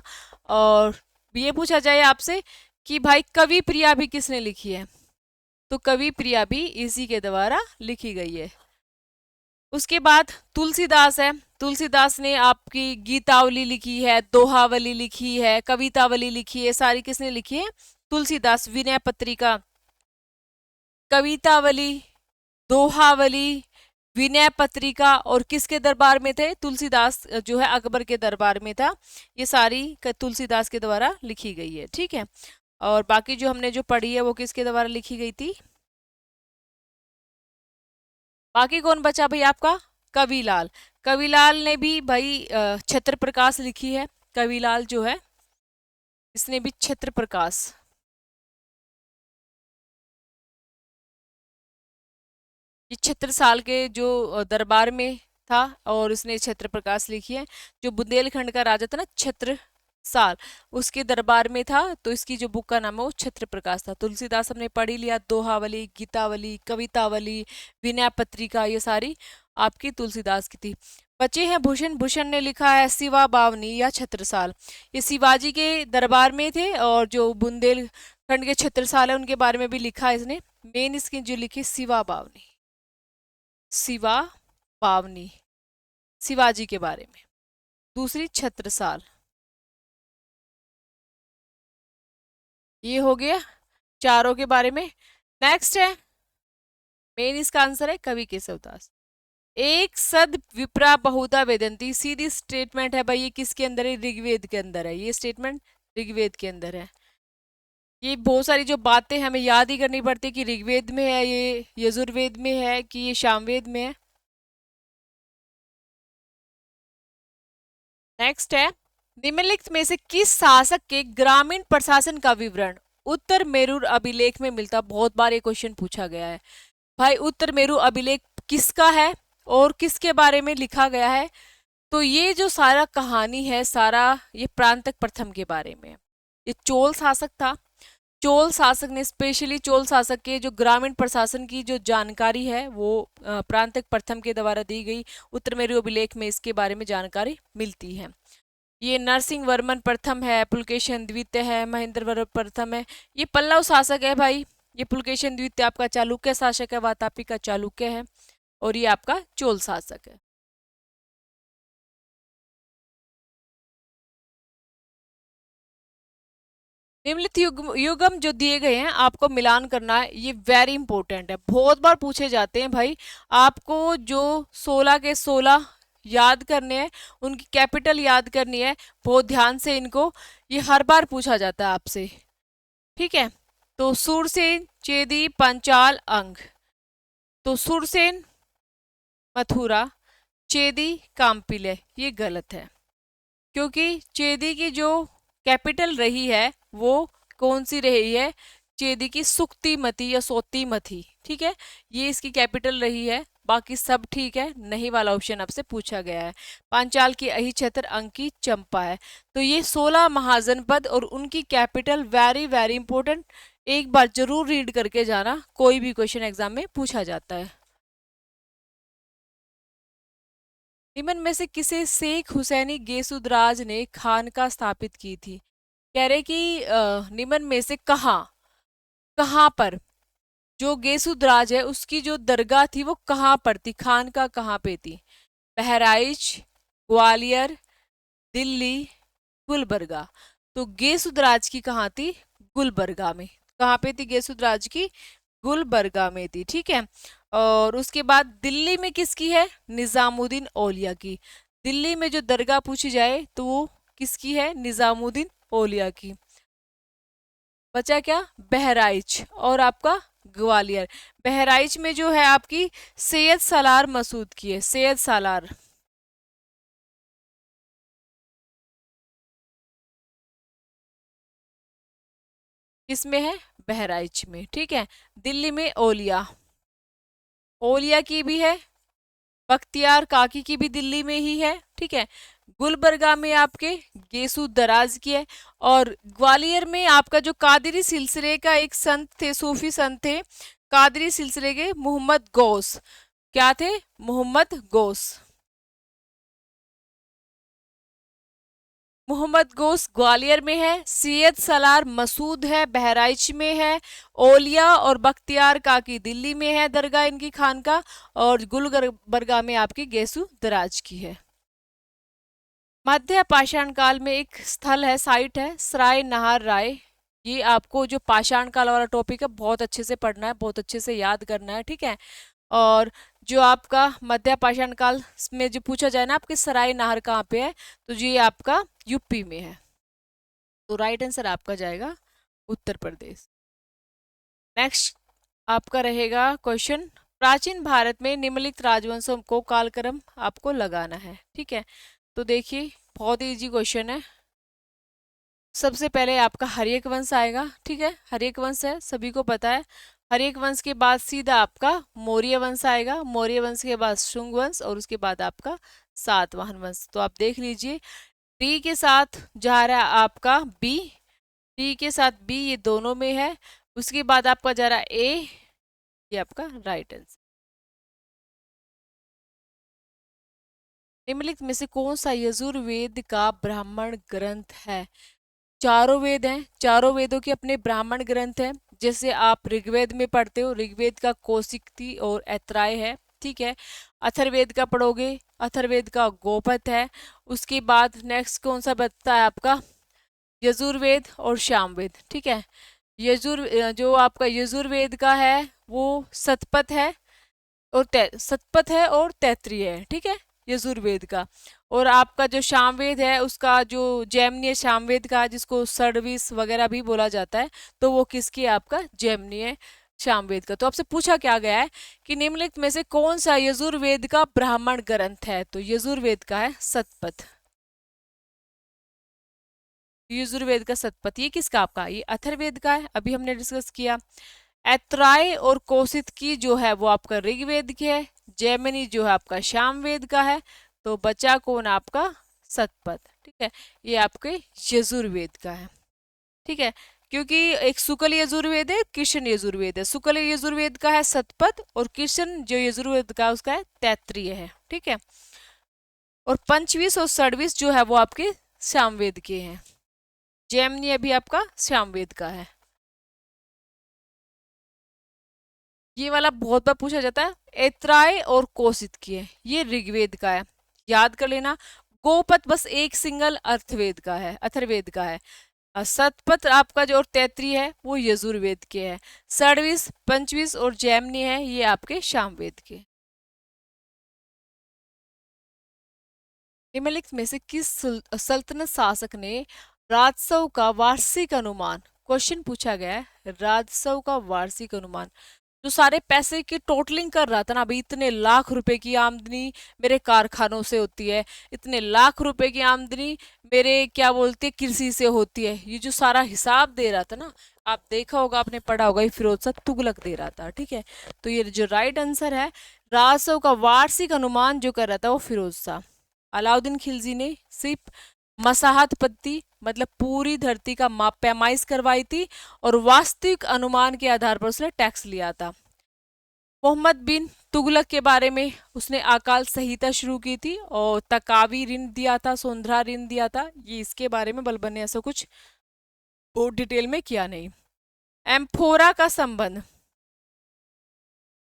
S1: और ये पूछा जाए आपसे कि भाई कवि प्रिया भी किसने लिखी है? तो कवि प्रिया भी इसी के द्वारा लिखी गई है। उसके बाद तुलसीदास है, तुलसीदास ने आपकी गीतावली लिखी है, दोहावली लिखी है, कवितावली लिखी है, सारी किसने लिखी है? तुलसीदास। विनय पत्रिका, कवितावली, दोहावली, विनय पत्रिका, और किसके दरबार में थे? तुलसीदास जो है अकबर के दरबार में था। ये सारी तुलसीदास के द्वारा लिखी गई है। ठीक है, और बाकी जो हमने जो पढ़ी है वो किसके द्वारा लिखी गई थी? बाकी कौन बचा भाई आपका? कविलाल। कविलाल ने भी भाई छत्र प्रकाश लिखी है। कविलाल जो है इसने भी छत्र प्रकाश, ये छत्रसाल के जो दरबार में था, और उसने छत्र प्रकाश लिखी है। जो बुंदेलखंड का राजा था ना छत्रसाल, उसके दरबार में था, तो इसकी जो बुक का नाम है वो छत्र प्रकाश था। तुलसीदास हमने पढ़ ही लिया, दोहावली, गीतावली, कवितावली, विनय पत्रिका, ये सारी आपकी तुलसीदास की थी। बचे हैं भूषण। भूषण ने लिखा है शिवा बावनी या छत्रसाल। ये शिवाजी के दरबार में थे, और जो बुंदेलखंड के छत्रसाल है उनके बारे में भी लिखा है इसने। मेन इसकी जो लिखी शिवा बावनी, शिवा पावनी, शिवाजी के बारे में। दूसरी छत्रसाल। ये हो गया चारों के बारे में। नेक्स्ट है, मेन इसका आंसर है कवि केशवदास। एक सद विप्रा बहुधा वेदंती, सीधी स्टेटमेंट है भाई, ये किसके अंदर है? ऋग्वेद के अंदर है। ये स्टेटमेंट ऋग्वेद के अंदर है। ये बहुत सारी जो बातें हमें याद ही करनी पड़ती है कि ऋग्वेद में है, ये यजुर्वेद में है, कि ये सामवेद में है। नेक्स्ट है, निम्नलिखित में से किस शासक के ग्रामीण प्रशासन का विवरण उत्तर मेरूर अभिलेख में मिलता? बहुत बार ये क्वेश्चन पूछा गया है भाई। उत्तर मेरू अभिलेख किसका है और किसके बारे में लिखा गया है? तो ये जो सारा कहानी है, सारा ये प्रांतक प्रथम के बारे में है। ये चोल शासक था। चोल शासक ने स्पेशली, चोल शासक के जो ग्रामीण प्रशासन की जो जानकारी है वो प्रांतक प्रथम के द्वारा दी गई। उत्तर मेरू अभिलेख में इसके बारे में जानकारी मिलती है। ये नरसिंह वर्मन प्रथम है, पुलकेशिन द्वितीय है, महेंद्र वर्मन प्रथम है। ये पल्लव शासक है भाई। ये पुलकेशिन द्वितीय आपका चालुक्य शासक है, वातापी का चालुक्य है, और ये आपका चोल शासक है। निम्नलिखित युगम जो दिए गए हैं आपको मिलान करना है, ये वेरी इंपॉर्टेंट है, बहुत बार पूछे जाते हैं भाई। आपको जो 16 के 16 याद करने हैं, उनकी कैपिटल याद करनी है, बहुत ध्यान से इनको, ये हर बार पूछा जाता है आपसे। ठीक है, तो सुरसेन, चेदी, पंचाल, अंग। तो सुरसेन मथुरा, चेदी काम्पिले, ये गलत है, क्योंकि चेदी की जो कैपिटल रही है वो कौन सी रही है, चेदी की सुक्तिमती या सोतीमती। ठीक है, ये इसकी कैपिटल रही है, बाकी सब ठीक है, नहीं वाला ऑप्शन आपसे पूछा गया है। पांचाल की अहिछत्र, अंक की चंपा है। तो ये 16 महाजनपद और उनकी कैपिटल वेरी वेरी इंपॉर्टेंट, एक बार जरूर रीड करके जाना, कोई भी क्वेश्चन एग्जाम में पूछा जाता है। निम्न में से किसे शेख हुसैनी गेसुदराज ने खानका स्थापित की थी? कह रहे कि निम्न में से कहाँ, कहाँ पर जो गेसुदराज है उसकी जो दरगाह थी वो कहाँ पर थी, खानका कहाँ पे थी? बहराइच, ग्वालियर, दिल्ली, गुलबर्गा। तो गेसुदराज की कहाँ थी? गुलबर्गा में। कहाँ पे थी गेसुदराज की? गुलबर्गा में थी। ठीक है, और उसके बाद दिल्ली में किसकी है? निजामुद्दीन औलिया की। दिल्ली में जो दरगाह पूछी जाए तो वो किसकी है? निजामुद्दीन औलिया की। बचा क्या? बहराइच और आपका ग्वालियर। बहराइच में जो है आपकी सैयद सालार मसूद की है, सैयद सालार। किसमें है? बहराइच में। ठीक है, दिल्ली में औलिया, औलिया की भी है, बख्तियार काकी की भी दिल्ली में ही है। ठीक है, गुलबर्गा में आपके गेसू दराज की है, और ग्वालियर में आपका जो कादरी सिलसिले का एक संत थे, सूफी संत थे, कादरी सिलसिले के मोहम्मद गौस। क्या थे? मोहम्मद गौस। मोहम्मद गौस ग्वालियर में है, सैयद सलार मसूद है बहराइच में है, ओलिया और बख्तियार काकी दिल्ली में है दरगाह इनकी खानका, और गुलबर्गा में आपकी गेसू दराज की है। मध्य पाषाण काल में एक स्थल है, साइट है, सराय नहार राय। ये आपको जो पाषाण काल वाला टॉपिक है बहुत अच्छे से पढ़ना है, बहुत अच्छे से याद करना है। ठीक है, और जो आपका मध्य पाषाण काल में जो पूछा जाए ना आपके सराय नहर कहाँ पे है, तो ये आपका यूपी में है। तो राइट आंसर आपका जाएगा उत्तर प्रदेश। नेक्स्ट आपका रहेगा क्वेश्चन, प्राचीन भारत में निम्नलिखित राजवंशों को कालक्रम आपको लगाना है। ठीक है, तो देखिए बहुत ही इजी क्वेश्चन है। सबसे पहले आपका हर्यक वंश आएगा। ठीक है, हर्यक वंश है, सभी को पता है। हर्यक वंश के बाद सीधा आपका मौर्य वंश आएगा, मौर्य वंश के बाद शुंग वंश, और उसके बाद आपका सातवाहन वंश। तो आप देख लीजिए, डी के साथ जा रहा है आपका बी, डी के साथ बी, ये दोनों में है। उसके बाद आपका जा रहा है ए, ये आपका राइट आंसर। निम्नलिखित में से कौन सा यजुर्वेद का ब्राह्मण ग्रंथ है? चारों वेद हैं, चारों वेदों के अपने ब्राह्मण ग्रंथ हैं। जैसे आप ऋग्वेद में पढ़ते हो, ऋग्वेद का कौशिकी और ऐतराय है। ठीक है, अथर्ववेद का पढ़ोगे, अथर्ववेद का गोपथ है। उसके बाद नेक्स्ट कौन सा बचता है आपका? यजुर्वेद और सामवेद। ठीक है, जो आपका यजुर्वेद का है वो सतपथ है और सतपथ है और तैत्रीय है। ठीक है, यजुर्वेद का। और आपका जो सामवेद है उसका जो जैमिनीय सामवेद का, जिसको षड्विश वगैरह भी बोला जाता है, तो वो किसकी है? आपका जैमिनीय सामवेद का। तो आपसे पूछा क्या गया है कि निम्नलिखित में से कौन सा यजुर्वेद का ब्राह्मण ग्रंथ है? तो यजुर्वेद का है सतपथ, यजुर्वेद का सतपथ। ये किसका? आपका ये अथर्ववेद का है, अभी हमने डिस्कस किया। ऐतराय और कौशिक की जो है वो आपका ऋग्वेद की है, जैमिनी जो है आपका सामवेद का है। तो बचा कौन? आपका सतपथ। ठीक है, ये आपके यजुर्वेद का है। ठीक है, क्योंकि एक शुक्ल यजुर्वेद है, कृष्ण यजुर्वेद है। शुक्ल यजुर्वेद का है सतपथ, और कृष्ण जो यजुर्वेद का है उसका है तैत्रीय है। ठीक है, और पंचवीस और षड्विश जो है वो आपके सामवेद के हैं। जैमिनी अभी आपका सामवेद का है। ये वाला बहुत बार पूछा जाता है, ऐतराय और कौशिक की है, ये ऋग्वेद का है, याद कर लेना। गोपथ बस एक सिंगल अर्थवेद का है, अथर्ववेद का है। शतपथ आपका जो और तैतृय है वो यजुर्वेद के है। षड्विश, पंचविश और जैमिनी है ये आपके सामवेद के। निम्नलिखित में से किस सल्तनत शासक ने राजस्व का वार्षिक अनुमान, क्वेश्चन पूछा गया है राजस्व का वार्षिक अनुमान, जो सारे पैसे की टोटलिंग कर रहा था ना, अभी इतने लाख रुपए की आमदनी मेरे कारखानों से होती है, इतने लाख रुपए की आमदनी मेरे क्या बोलते हैं कृषि से होती है, ये जो सारा हिसाब दे रहा था ना, आप देखा होगा आपने पढ़ा होगा, ये फिरोज शाह तुगलक दे रहा था। ठीक है, तो ये जो राइट आंसर है, राजस्व का वार्षिक अनुमान जो कर रहा था वो फिरोज शाह। अलाउद्दीन खिलजी ने सिर्फ मसाहत पद्धति मतलब पूरी धरती का माप पैमाइश करवाई थी और वास्तविक अनुमान के आधार पर उसने टैक्स लिया था। मोहम्मद बिन तुगलक के बारे में उसने अकाल संहिता शुरू की थी और तकावी ऋण दिया था, सोंधरा ऋण दिया था, ये इसके बारे में बलबन ने ऐसा कुछ बहुत डिटेल में किया नहीं। एम्फोरा का संबंध,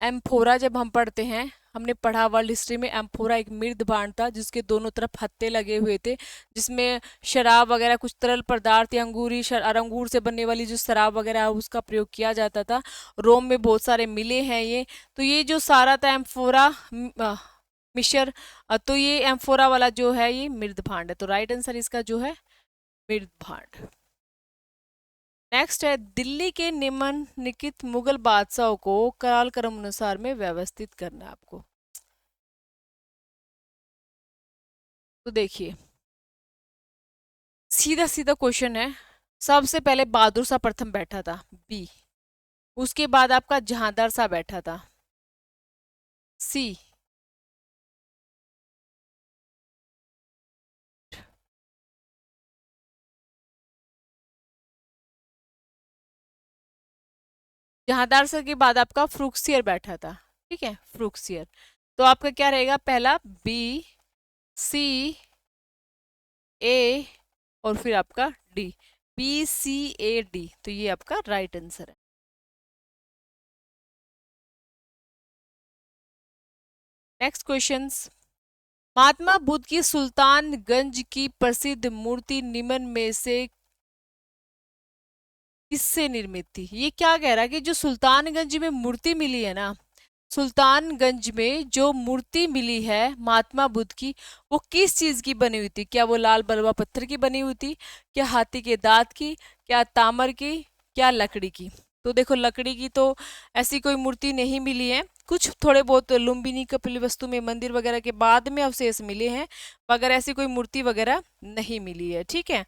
S1: एम्फोरा जब हम पढ़ते हैं, हमने पढ़ा वर्ल्ड हिस्ट्री में, एम्फोरा एक मृद भांड था जिसके दोनों तरफ हत्थे लगे हुए थे, जिसमें शराब वगैरह कुछ तरल पदार्थ या अंगूर से बनने वाली जो शराब वगैरह है उसका प्रयोग किया जाता था। रोम में बहुत सारे मिले हैं ये, तो ये जो सारा था एम्फोरा मिशर, तो ये एम्फोरा वाला जो है ये मृद भांड है, तो राइट आंसर इसका जो है मृद भांड। नेक्स्ट है दिल्ली के निम्नलिखित मुगल बादशाहों को कालक्रम अनुसार में व्यवस्थित करना है आपको। तो देखिए सीधा सीधा क्वेश्चन है, सबसे पहले बहादुर शाह प्रथम बैठा था, बी। उसके बाद आपका जहांदार शाह बैठा था, सी। जहांदार शाह के बाद आपका फ्रुक्सियर बैठा था। ठीक है, फ्रुक्सियर, तो आपका क्या रहेगा, पहला बी, सी, ए और फिर आपका D, B C A D, तो ये आपका राइट आंसर है। नेक्स्ट क्वेश्चंस, महात्मा बुद्ध की सुल्तानगंज की प्रसिद्ध मूर्ति निम्न में से किससे निर्मित थी। ये क्या कह रहा है कि जो सुल्तानगंज में मूर्ति मिली है ना, सुल्तानगंज में जो मूर्ति मिली है महात्मा बुद्ध की, वो किस चीज की बनी हुई थी, क्या वो लाल बलुआ पत्थर की बनी हुई थी, क्या हाथी के दांत की, क्या ताम्र की, क्या लकड़ी की। तो देखो लकड़ी की तो ऐसी कोई मूर्ति नहीं मिली है, कुछ थोड़े बहुत लुम्बिनी कपिलवस्तु में मंदिर वगैरह के बाद में अवशेष मिले हैं, मगर ऐसी कोई मूर्ति वगैरह नहीं मिली है। ठीक है,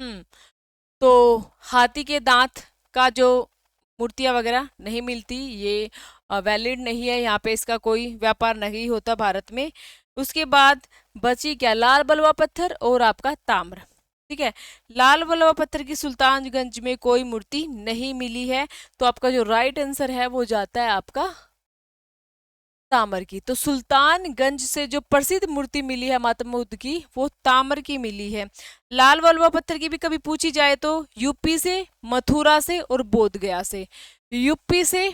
S1: हम्म, तो हाथी के दांत का जो मूर्तियां वगैरह नहीं मिलती, ये वैलिड नहीं है, यहाँ पे इसका कोई व्यापार नहीं होता भारत में। उसके बाद बची क्या, लाल बलुआ पत्थर और आपका ताम्र। ठीक है, लाल बलुआ पत्थर की सुल्तानगंज में कोई मूर्ति नहीं मिली है, तो आपका जो राइट आंसर है वो जाता है आपका ताम्र की। तो सुल्तानगंज से जो प्रसिद्ध मूर्ति मिली है महात्मा बुद्ध की, वो ताम्र की मिली है। लाल बलुआ पत्थर की भी कभी पूछी जाए तो यूपी से, मथुरा से और बोध गया से, यूपी से,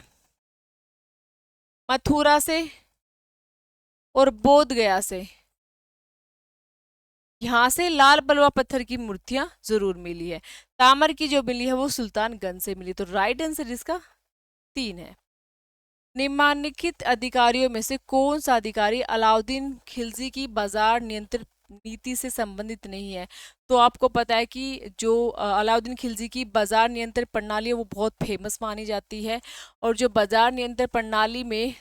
S1: मथुरा से और बोध गया से, यहाँ से लाल बलुआ पत्थर की मूर्तियां जरूर मिली है। ताम्र की जो मिली है वो सुल्तानगंज से मिली, तो राइट आंसर इसका 3 है। निम्नलिखित अधिकारियों में से कौन सा अधिकारी अलाउद्दीन खिलजी की बाजार नियंत्रण नीति से संबंधित नहीं है। तो आपको पता है कि जो अलाउद्दीन खिलजी की बाजार नियंत्रण प्रणाली है वो बहुत फेमस मानी जाती है, और जो बाजार नियंत्रण प्रणाली में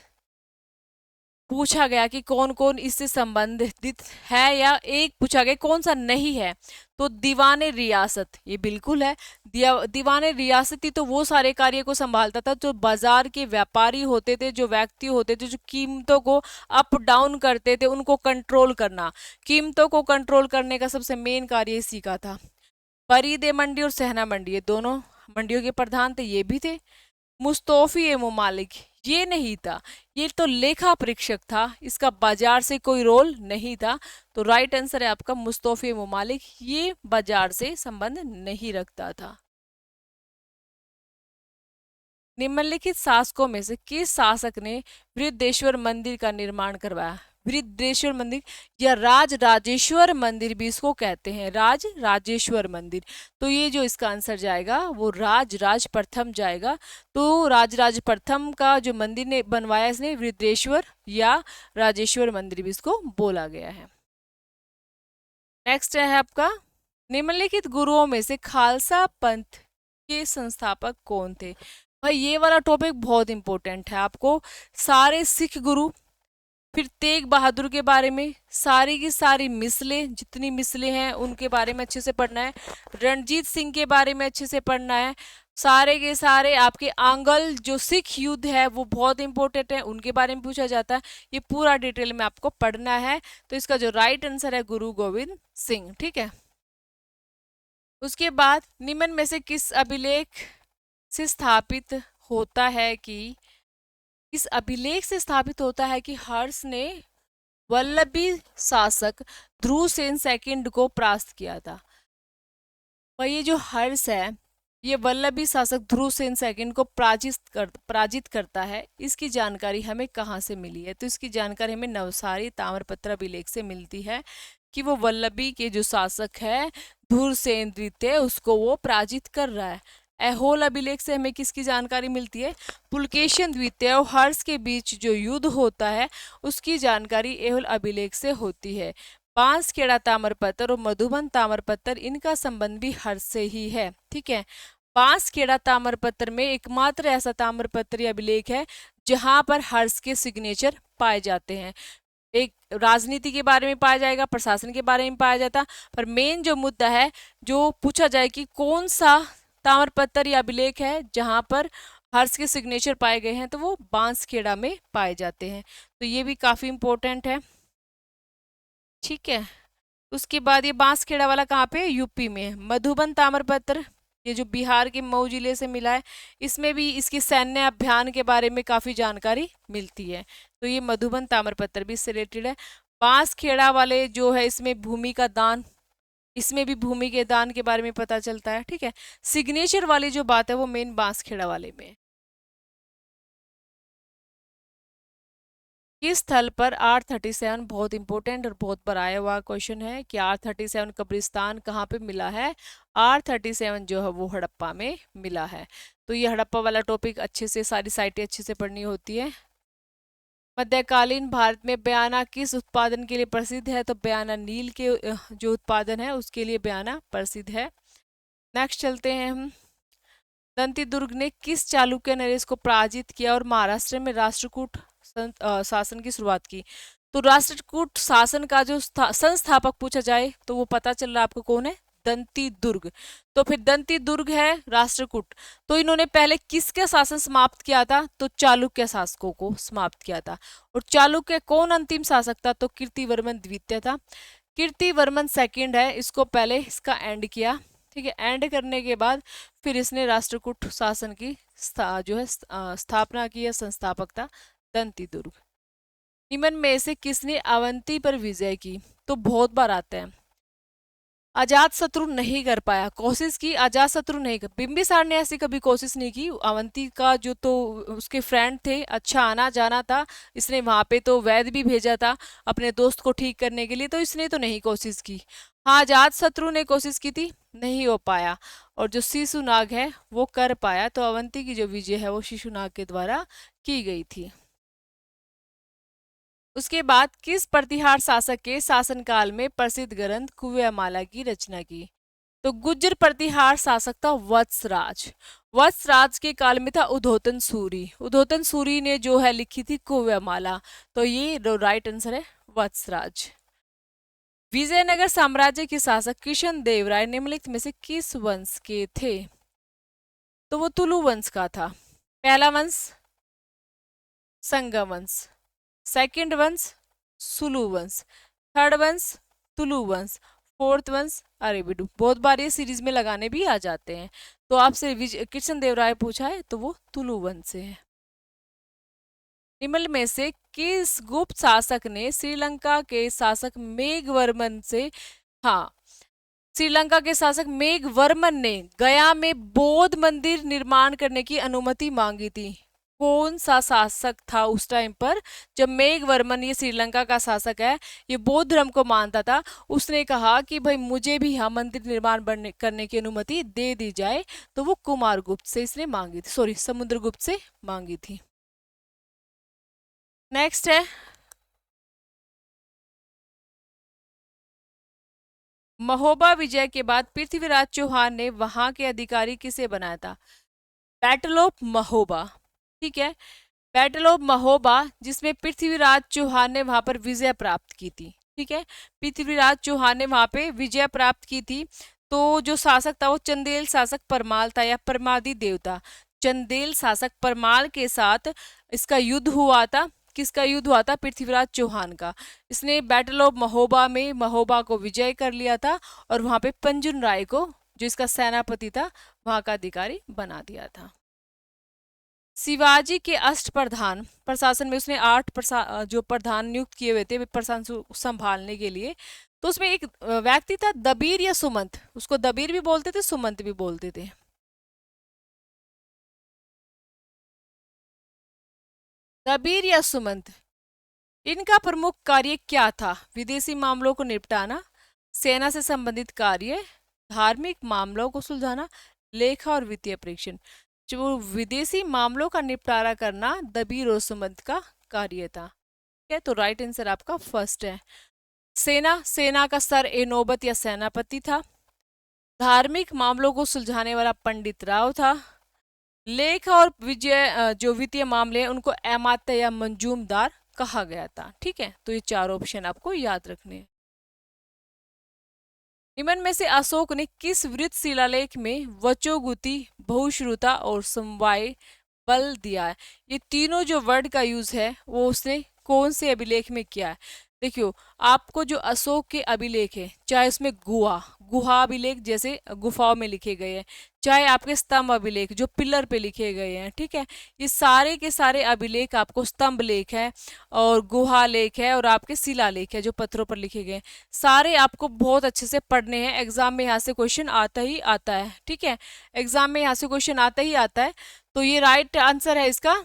S1: पूछा गया कि कौन कौन इससे संबंधित है, या एक पूछा गया कौन सा नहीं है, तो दीवाने रियासत ये बिल्कुल है। दीवाने रियासती तो वो सारे कार्य को संभालता था जो बाजार के व्यापारी होते थे, जो व्यक्ति होते थे, जो कीमतों को अप डाउन करते थे, उनको कंट्रोल करना, कीमतों को कंट्रोल करने का सबसे मेन कार्य इसी का था। फरीदे मंडी और सहना मंडी ये दोनों मंडियों के प्रधान थे, ये भी थे। मुस्तौफी ए मुमालिक ये नहीं था, ये तो लेखा परीक्षक था, इसका बाजार से कोई रोल नहीं था, तो राइट आंसर है आपका मुस्तौफी मुमालिक, ये बाजार से संबंध नहीं रखता था। निम्नलिखित शासकों में से किस शासक ने बृहदेश्वर मंदिर का निर्माण करवाया। वृद्धेश्वर मंदिर या राज राजेश्वर मंदिर भी इसको कहते हैं, राज राजेश्वर मंदिर। तो ये जो इसका आंसर जाएगा वो राज राज प्रथम जाएगा। तो राज राज प्रथम का जो मंदिर ने बनवाया इसने वृद्धेश्वर या राजेश्वर मंदिर भी इसको बोला गया है। नेक्स्ट है आपका, निम्नलिखित गुरुओं में से खालसा पंथ के संस्थापक कौन थे? भाई ये वाला टॉपिक बहुत इंपॉर्टेंट है, आपको सारे सिख गुरु, फिर तेग बहादुर के बारे में, सारी की सारी मिसलें, जितनी मिसलें हैं उनके बारे में अच्छे से पढ़ना है, रणजीत सिंह के बारे में अच्छे से पढ़ना है, सारे के सारे आपके आंगल जो सिख युद्ध है वो बहुत इंपॉर्टेंट है, उनके बारे में पूछा जाता है। ये पूरा डिटेल में आपको पढ़ना है। तो इसका जो राइट आंसर है गुरु गोविंद सिंह, ठीक है। उसके बाद निम्न में से किस अभिलेख से स्थापित होता है कि इस अभिलेख से स्थापित होता है कि हर्ष ने वल्लभी शासक ध्रुवसेन सेकंड को परास्त किया था। और ये जो हर्ष है ये वल्लभी शासक ध्रुवसेन सेकंड को पराजित करता है, इसकी जानकारी हमें कहाँ से मिली है? तो इसकी जानकारी हमें नवसारी ताम्रपत्र अभिलेख से मिलती है कि वो वल्लभी के जो शासक है ध्रुवसेन द्वितीय उसको वो पराजित कर रहा है। ऐहोल अभिलेख से हमें किसकी जानकारी मिलती है? पुलकेशिन द्वितीय और हर्ष के बीच जो युद्ध होता है उसकी जानकारी ऐहोल अभिलेख से होती है। बांसखेड़ा ताम्रपत्र और मधुबन ताम्रपत्र इनका संबंध भी हर्ष से ही है, ठीक है। बांसखेड़ा ताम्रपत्र में एकमात्र ऐसा ताम्रपत्र अभिलेख है जहां पर हर्ष के सिग्नेचर पाए जाते हैं। एक राजनीति के बारे में पाया जाएगा, प्रशासन के बारे में पाया जाता, पर मेन जो मुद्दा है जो पूछा जाए कि कौन सा ताम्रपत्र या अभिलेख है जहां पर हर्ष के सिग्नेचर पाए गए हैं, तो वो बांसखेड़ा में पाए जाते हैं। तो ये भी काफी इंपॉर्टेंट है, ठीक है। उसके बाद ये बांसखेड़ा वाला कहाँ पे? यूपी में है। मधुबन ताम्रपत्र ये जो बिहार के मऊ जिले से मिला है, इसमें भी इसके सैन्य अभियान के बारे में काफी जानकारी मिलती है। तो ये मधुबन ताम्रपत्र भी इससे रिलेटेड है। बांसखेड़ा वाले जो है इसमें भूमि का दान, इसमें भी भूमि के दान के बारे में पता चलता है, ठीक है। सिग्नेचर वाली जो बात है वो मेन बांसखेड़ा वाले में है। किस स्थल पर R37 बहुत इंपॉर्टेंट और बहुत बार आया हुआ क्वेश्चन है कि R37 कब्रिस्तान कहाँ पे मिला है? R37 जो है वो हड़प्पा में मिला है। तो ये हड़प्पा वाला टॉपिक अच्छे से, सारी साइटें अच्छे से पढ़नी होती है। मध्यकालीन भारत में बयाना किस उत्पादन के लिए प्रसिद्ध है? तो बयाना नील के जो उत्पादन है उसके लिए बयाना प्रसिद्ध है। नेक्स्ट चलते हैं हम, दंती दुर्ग ने किस चालुक्य नरेश को पराजित किया और महाराष्ट्र में राष्ट्रकूट शासन की शुरुआत की? तो राष्ट्रकूट शासन का जो संस्थापक पूछा जाए तो वो पता चल रहा है आपको कौन है? दंती दुर्ग। तो फिर दंती दुर्ग है राष्ट्रकूट। तो इन्होंने पहले किसका शासन समाप्त किया था? तो चालुक्य शासकों को समाप्त किया था। और चालुक्य कौन अंतिम शासक था? तो कीर्तिवर्मन द्वितीय था। कीर्तिवर्मन सेकंड है, इसको पहले इसका एंड किया, ठीक है। एंड करने के बाद फिर इसने राष्ट्रकूट शासन की जो है स्थापना की है, संस्थापक था दंती दुर्ग। निम्न में से किसने अवंती पर विजय की? तो बहुत बार आता है। अजात शत्रु नहीं कर पाया, कोशिश की, अजात शत्रु नहीं कर, बिंबिसार ने ऐसी कभी कोशिश नहीं की। अवंती का जो तो उसके फ्रेंड थे, अच्छा आना जाना था, इसने वहां पे तो वैद्य भी भेजा था अपने दोस्त को ठीक करने के लिए, तो इसने तो नहीं कोशिश की। हाँ, अजात शत्रु ने कोशिश की थी, नहीं हो पाया। और जो शिशुनाग है वो कर पाया। तो अवंती की जो विजय है वो शिशुनाग के द्वारा की गई थी। उसके बाद किस प्रतिहार शासक के शासनकाल में प्रसिद्ध ग्रंथ कुव्यमाला की रचना की? तो गुज्जर प्रतिहार शासक था वत्सराज। वत्सराज के काल में था उद्योतन सूरी। उद्योतन सूरी ने जो है लिखी थी कुव्यमाला। तो ये राइट आंसर है वत्सराज। विजयनगर साम्राज्य के शासक कृष्ण देव राय निम्नलिखित में से किस वंश के थे? तो वो तुलु वंश का था। पहला वंश संगम वंश, सेकंड वंश सुलु वंश, थर्ड वंश तुलु वंश, फोर्थ वंश अरेबिडु। बहुत बार ये सीरीज में लगाने भी आ जाते हैं। तो आपसे कृष्ण देव राय पूछा है तो वो तुलु वंश से है। निम्न में से किस गुप्त शासक ने श्रीलंका के शासक मेघवर्मन से, हाँ, श्रीलंका के शासक मेघवर्मन ने गया में बौद्ध मंदिर निर्माण करने की अनुमति मांगी थी? कौन सा शासक था उस टाइम पर जब मेघवर्मन, ये श्रीलंका का शासक है, ये बौद्ध धर्म को मानता था। उसने कहा कि भाई मुझे भी यहाँ मंदिर निर्माण करने की अनुमति दे दी जाए। तो वो कुमारगुप्त से इसने मांगी थी, सॉरी समुद्रगुप्त से मांगी थी। नेक्स्ट है, महोबा विजय के बाद पृथ्वीराज चौहान ने वहां के अधिकारी किसे बनाया था? बैटल ऑफ महोबा, ठीक है। बैटल ऑफ महोबा, जिसमें पृथ्वीराज चौहान ने वहां पर विजय प्राप्त की थी, ठीक है। पृथ्वीराज चौहान ने वहां पे विजय प्राप्त की थी। तो जो शासक था वो चंदेल शासक परमाल था, या परमादी देवता। चंदेल शासक परमाल के साथ इसका युद्ध हुआ था। किसका युद्ध हुआ था? पृथ्वीराज चौहान का। इसने बैटल ऑफ महोबा में महोबा को विजय कर लिया था, और वहां पे पंजुन राय को, जो इसका सेनापति था, वहां का अधिकारी बना दिया था। शिवाजी के अष्टप्रधान प्रशासन में उसने जो प्रधान नियुक्त किए हुए थे प्रशासन संभालने के लिए। तो उसमें एक व्यक्ति था दबीर या सुमंत, उसको दबीर भी बोलते थे, सुमंत भी बोलते थे। दबीर या सुमंत, इनका प्रमुख कार्य क्या था? विदेशी मामलों को निपटाना, सेना से संबंधित कार्य, धार्मिक मामलों को सुलझाना, लेखा और वित्तीय परीक्षण। जो विदेशी मामलों का निपटारा करना दबीर और सुमंत का कार्य था। ठीक है, तो राइट आंसर आपका फर्स्ट है। सेना का सर ए नौबत या सेनापति था। धार्मिक मामलों को सुलझाने वाला पंडित राव था। लेख और जो वित्तीय मामले हैं उनको अमात्य या मंजूमदार कहा गया था। ठीक है, तो ये चार ऑप्शन आपको याद रखने हैं। निम्न में से अशोक ने किस वृत्त शिलालेख में वचोगुति, बहुश्रुता और समवाय बल दिया है? ये तीनों जो वर्ड का यूज है वो उसने कौन से अभिलेख में किया है? देखियो, आपको जो अशोक के अभिलेख है, चाहे उसमें गुहा अभिलेख जैसे गुफाओं में लिखे गए हैं, चाहे आपके स्तंभ अभिलेख जो पिलर पे लिखे गए हैं, ठीक है, ये सारे के सारे अभिलेख आपको स्तंभ लेख है और गुहा लेख है और आपके शिला लेख है जो पत्थरों पर लिखे गए हैं, सारे आपको बहुत अच्छे से पढ़ने हैं। एग्जाम में यहाँ से क्वेश्चन आता ही आता है। ठीक है, एग्जाम में यहाँ से क्वेश्चन आता ही आता है। तो ये राइट आंसर है इसका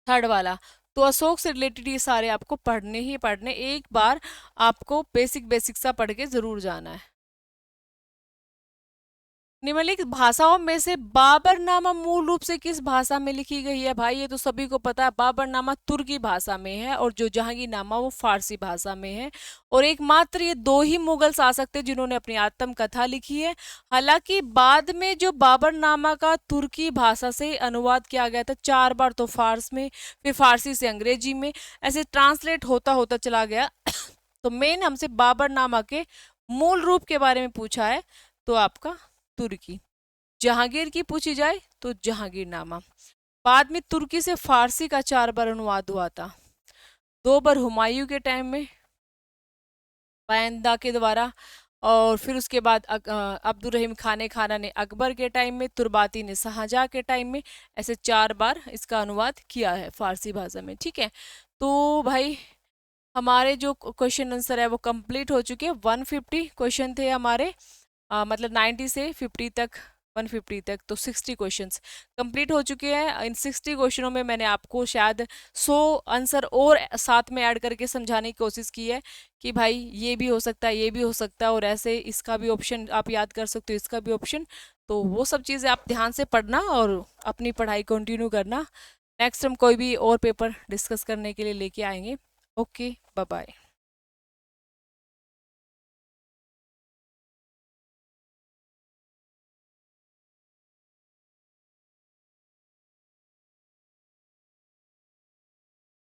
S1: थर्ड वाला। तो अशोक से रिलेटेड ये सारे आपको पढ़ने ही पढ़ने, एक बार आपको बेसिक बेसिक सा पढ़ के जरूर जाना है। निम्नलिखित भाषाओं में से बाबरनामा मूल रूप से किस भाषा में लिखी गई है? भाई ये तो सभी को पता है, बाबरनामा तुर्की भाषा में है और जो जहांगीरनामा वो फारसी भाषा में है। और एकमात्र ये दो ही मुगल शासक थे जिन्होंने अपनी आत्मकथा लिखी है। हालांकि बाद में जो बाबरनामा का तुर्की भाषा से अनुवाद किया गया था 4 बार, तो फारस में, फिर फारसी से अंग्रेजी में, ऐसे ट्रांसलेट होता होता चला गया। तो मेन हमसे बाबरनामा के मूल रूप के बारे में पूछा है, तो आपका तुर्की। जहांगीर की पूछी जाए तो जहांगीरनामा। बाद में तुर्की से फारसी का 4 बार अनुवाद हुआ था, 2 बार हुमायूं के टाइम में पायंदा के द्वारा, और फिर उसके बाद अब्दुल रहीम खाने खाना ने अकबर के टाइम में, तुर्बाती ने शाहजहां के टाइम में, ऐसे 4 बार इसका अनुवाद किया है फारसी भाषा में। ठीक है, तो भाई हमारे जो क्वेश्चन आंसर है वो कंप्लीट हो चुके हैं। 150 क्वेश्चन थे हमारे, मतलब 90 से 50 तक, 150 तक, तो 60 क्वेश्चंस कंप्लीट हो चुके हैं। इन 60 क्वेश्चनों में मैंने आपको शायद 100 आंसर और साथ में ऐड करके समझाने की कोशिश की है कि भाई ये भी हो सकता है, ये भी हो सकता है, और ऐसे इसका भी ऑप्शन आप याद कर सकते हो, इसका भी ऑप्शन। तो वो सब चीज़ें आप ध्यान से पढ़ना और अपनी पढ़ाई कंटिन्यू करना। नेक्स्ट हम कोई भी और पेपर डिस्कस करने के लिए लेके आएंगे। Okay, bye bye.